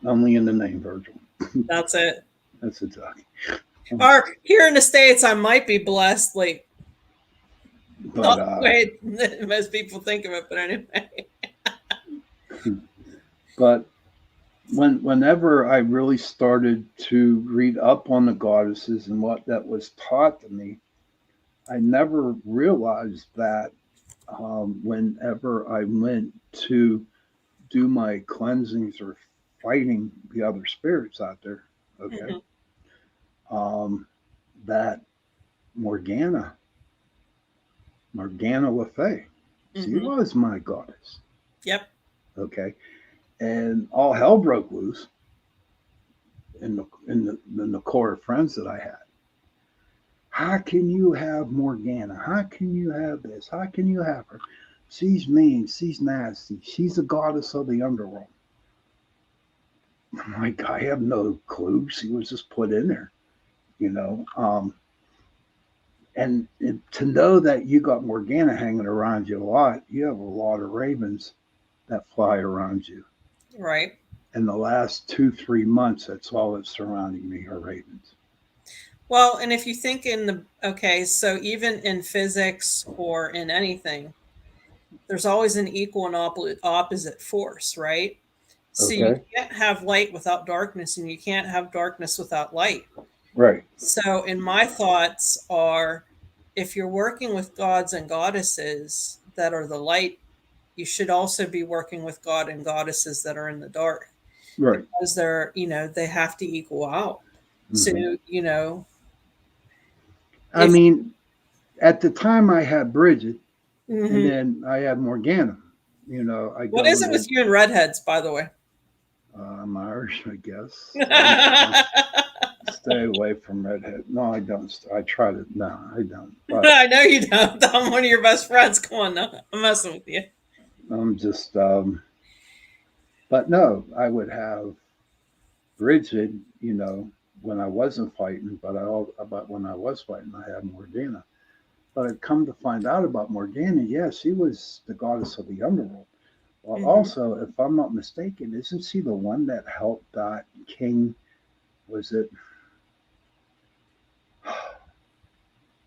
only in the name, Virgil. That's it. That's a duck. Or here in the States, I might be blessed, like But not the way most people think of it, but anyway. but whenever I really started to read up on the goddesses and what that was taught to me, I never realized that whenever I went to do my cleansings or fighting the other spirits out there, okay, Hmm. um, that Morgana, Morgana Le Fay, she Hmm. was my goddess, Yep. okay, and all hell broke loose in the core of friends that I had. How can you have Morgana? How can you have this? How can you have her? She's mean. She's nasty. She's a goddess of the underworld. I'm like, I have no clue. She was just put in there, you know. And to know that you got Morgana hanging around you a lot, you have a lot of ravens that fly around you. Right. In the last 2, 3 months, that's all that's surrounding me are ravens. Well, and if you think in the okay, so even in physics or in anything, there's always an equal and opposite force, right? So you Okay. can't have light without darkness, and you can't have darkness without light. Right. So, in my thoughts are, if you're working with gods and goddesses that are the light, you should also be working with god and goddesses that are in the dark, Right. because they're, they have to equal out. So, Hmm. you know, I if mean, at the time I had Bridget, and mhm. then I had Morgana. I What go is it into with you and redheads, by the way? I'm Irish, I guess. I stay away from redhead. No, I don't. I try to. No, I don't. But I know you don't. I'm one of your best friends. Come on now. I'm messing with you. I'm just. But no, I would have Bridget. When I wasn't fighting, but when I was fighting, I had Morgana. But I'd come to find out about Morgana. Yeah, she was the goddess of the underworld. Well, Hmm. also, if I'm not mistaken, isn't she the one that helped that king? Was it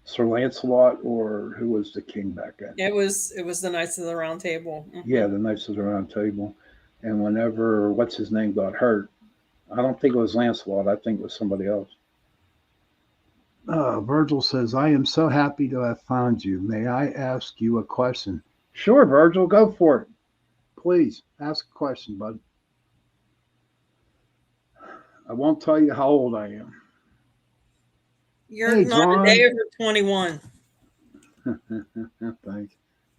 Sir Lancelot, or who was the king back then? It was the Knights of the Round Table. Yeah, Hmm. the Knights of the Round Table. And whenever what's his name got hurt, I don't think it was Lancelot. I think it was somebody else. Virgil says, "I am so happy to have found you. May I ask you a question?" Sure, Virgil, go for it. Please ask a question, bud. I won't tell you how old I am. You're Hey, not a day John. over 21. Thanks.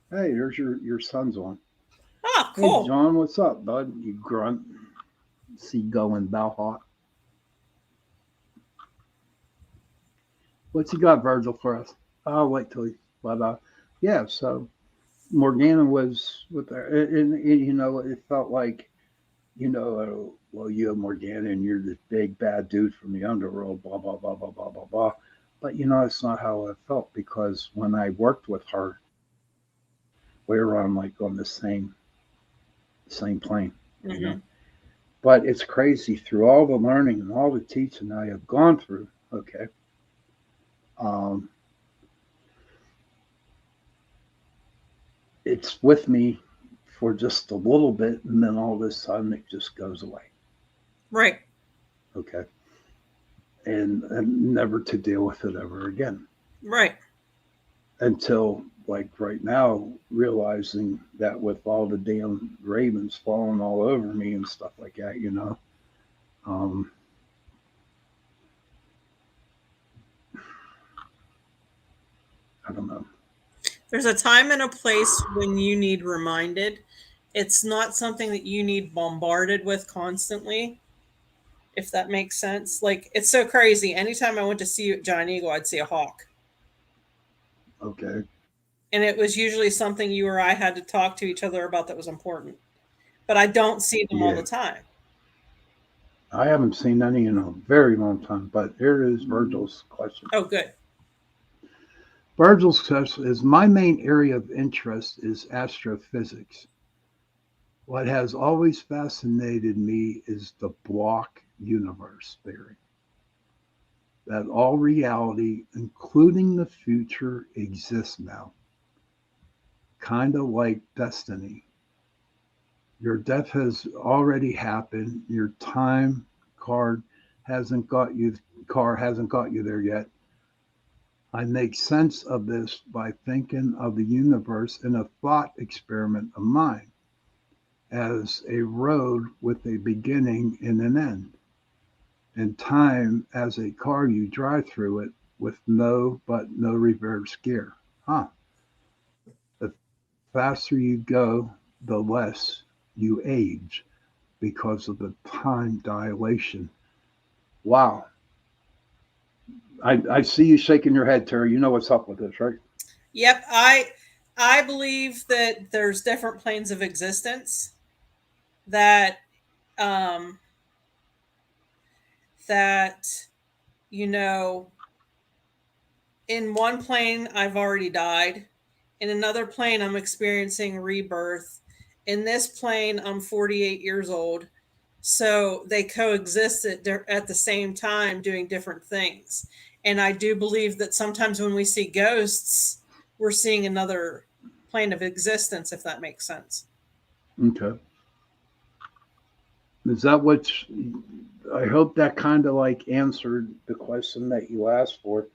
Hey, there's your son's on. Ah, Hey, cool. John, what's up, bud? You grunt. Seagull Bellhawk. What's he got, Virgil, for us? I'll wait till he. But yeah. So Morgana was with her, and it felt like well, you have Morgana, and you're this big bad dude from the underworld, blah blah blah blah blah blah blah. But it's not how I felt, because when I worked with her, we were on the same plane, you know. Hmm. But it's crazy, through all the learning and all the teaching I have gone through. Okay, um, it's with me for just a little bit, and then all of a sudden it just goes away. Right. Okay, and never to deal with it ever again, Right. until like right now, realizing that with all the damn ravens falling all over me and stuff like that. Um, I don't know. There's a time and a place when you need reminded. It's not something that you need bombarded with constantly, if that makes sense. Like, it's so crazy. Anytime I went to see a giant eagle, I'd see a hawk. Okay. And it was usually something you or I had to talk to each other about that was important. But I don't see them all Yeah, the time. I haven't seen any in a very long time. But here is Virgil's question. Oh, good. Virgil's question is, my main area of interest is astrophysics. What has always fascinated me is the block universe theory, that all reality, including the future, exists now, kind of like destiny. Your death has already happened. Your time card hasn't got you car hasn't got you there yet. I make sense of this by thinking of the universe in a thought experiment of mine, as a road with a beginning and an end, and time as a car you drive through it with no reverse gear. Huh. The faster you go, the less you age because of the time dilation. Wow. I see you shaking your head, Terry. You know what's up with this, right? Yep, I believe that there's different planes of existence that um that you know in one plane I've already died. In another plane I'm experiencing rebirth. In this plane I'm 48 years old. So they coexist at the same time doing different things. And I do believe that sometimes when we see ghosts, we're seeing another plane of existence, if that makes sense. Okay. Is that what? I hope that kind of like answered the question that you asked for,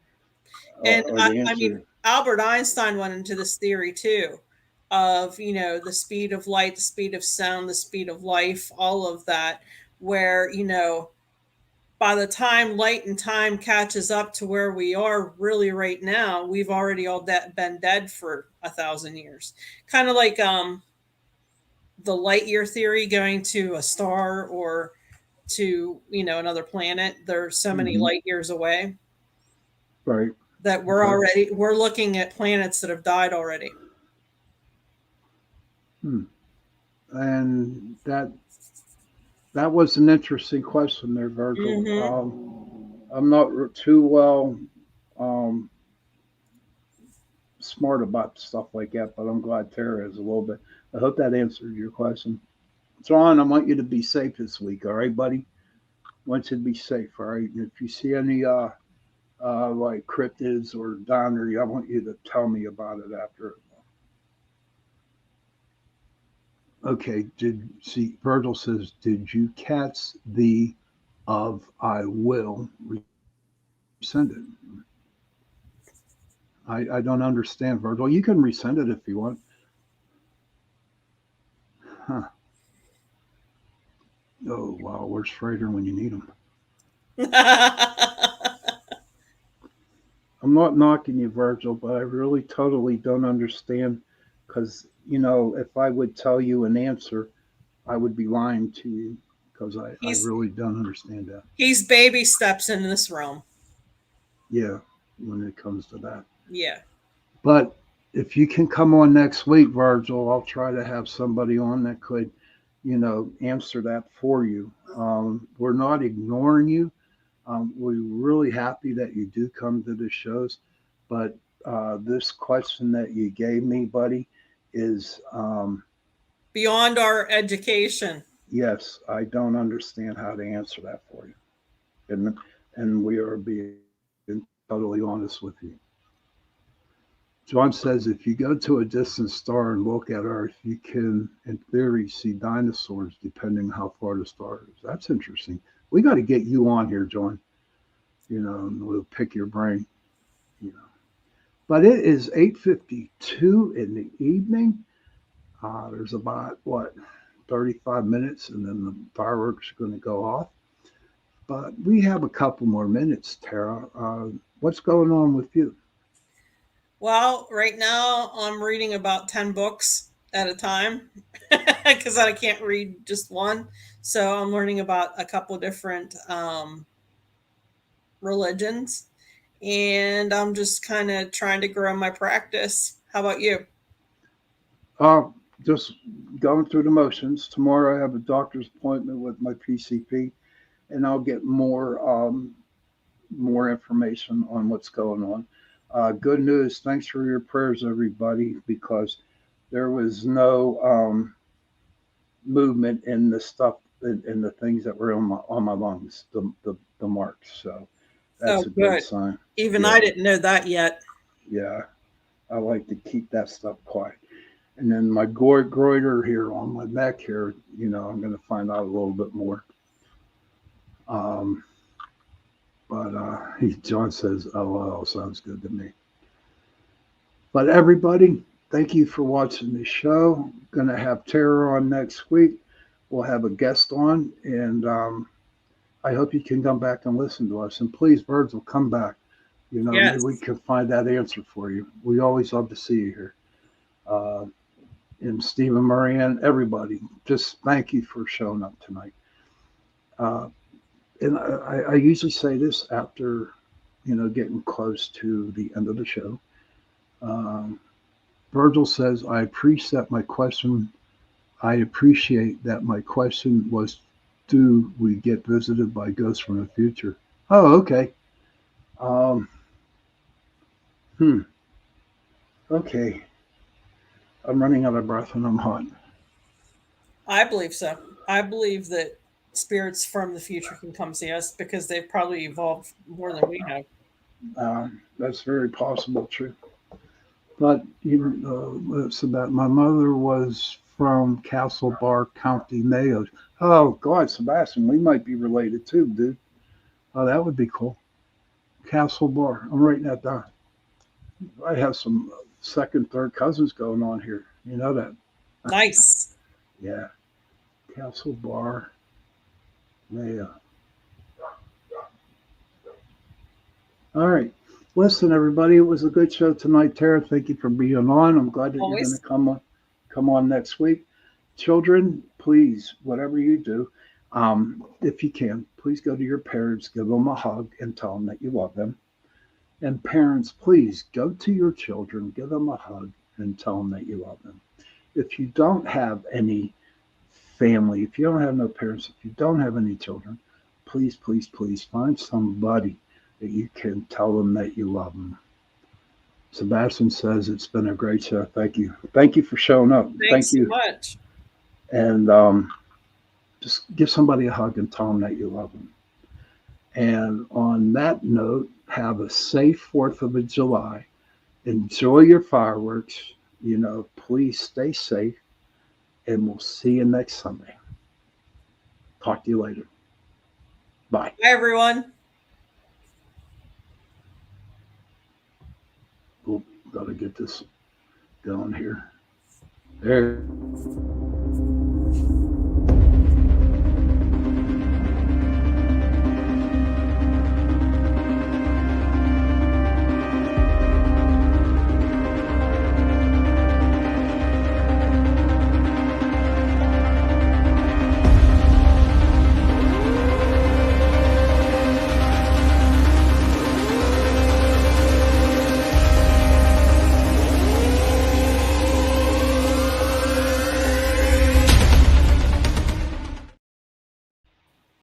And or the I mean, answer. Albert Einstein went into this theory too of, the speed of light, the speed of sound, the speed of life, all of that, where, by the time light and time catches up to where we are really right now, we've already all been dead for 1,000 years. Kind of like the light year theory, going to a star or to another planet. They're so many Hmm. light years away Right. that Okay. we're looking at planets that have died already. Hmm. And that was an interesting question there, Virgil. Hmm. I'm not too well um, smart about stuff like that, but I'm glad Tara is a little bit. I hope that answered your question. John, I want you to be safe this week, all right, buddy? I want you to be safe, all right? If you see any like cryptids or Donner, I want you to tell me about it after. Okay, did see Virgil says, did you catch the of I will resend it? I don't understand, Virgil. You can resend it if you want. Huh. Oh wow, where's Schrader when you need him? I'm not knocking you, Virgil, but I really totally don't understand because, if I would tell you an answer, I would be lying to you because I he's really don't understand that. he's baby steps in this realm. Yeah, when it comes to that. Yeah. But if you can come on next week, Virgil, I'll try to have somebody on that could, answer that for you. We're not ignoring you. We're really happy that you do come to the shows, but this question that you gave me, buddy, is Beyond our education. yes, I don't understand how to answer that for you, and we are being totally honest with you. John says if you go to a distant star and look at Earth, you can, in theory, see dinosaurs depending how far the star is. That's interesting. We got to get you on here, John. And we'll pick your brain. You know. But it is 8:52 in the evening. There's about what 35 minutes, and then the fireworks are going to go off. But we have a couple more minutes, Tara. What's going on with you? Well, right now I'm reading about 10 books at a time because I can't read just one. So I'm learning about a couple different religions, and I'm just kind of trying to grow my practice. How about you? Uh, just going through the motions. Tomorrow I have a doctor's appointment with my PCP, and I'll get more information on what's going on. Good news. Thanks for your prayers, everybody, because there was no movement in the stuff in the things that were on my lungs, the marks. So Oh, that's a good good. sign. Even I Yeah, didn't know that yet. yeah. I like to keep that stuff quiet. And then my goiter here on my neck here, I'm going to find out a little bit more. Um, but John says, "Oh, well, sounds good to me." But everybody, thank you for watching the show. Going to have Tara on next week. We'll have a guest on, and I hope you can come back and listen to us. And please, Virgil, come back. Maybe we Yes. can find that answer for you. We always love to see you here. Uh, and Stephen Murray and everybody, just thank you for showing up tonight. Uh, and I usually say this after, getting close to the end of the show. Um, Virgil says, I appreciate that my question was, do we get visited by ghosts from the future? Oh, okay. Um, hmm. Okay. I'm running out of breath and I'm hot. I believe so. I believe that spirits from the future can come see us because they've probably evolved more than we have. That's very possible, true. But it's about my mother was from Castle Bar County, Mayo. Oh, God, Sebastian, we might be related too, dude. Oh, that would be cool. Castle Bar. I'm writing that down. I have some second, third cousins going on here. You know that. Nice. Yeah. Castle Bar, Mayo. All right. Listen, everybody, it was a good show tonight. Tara, thank you for being on. I'm glad that you're going to Always. come on next week. Children, please, whatever you do, if you can, please go to your parents, give them a hug, and tell them that you love them. And parents, please go to your children, give them a hug, and tell them that you love them. If you don't have any family, if you don't have no parents, if you don't have any children, please, please, please find somebody that you can tell them that you love them. Sebastian says it's been a great show. Thank you. Thank you for showing up. Thanks Thank so you. much. And just give somebody a hug and tell them that you love them. And on that note, have a safe 4th of July. Enjoy your fireworks. Please stay safe. And we'll see you next Sunday. Talk to you later. Bye. Bye, everyone. We'll gotta get this going here. There.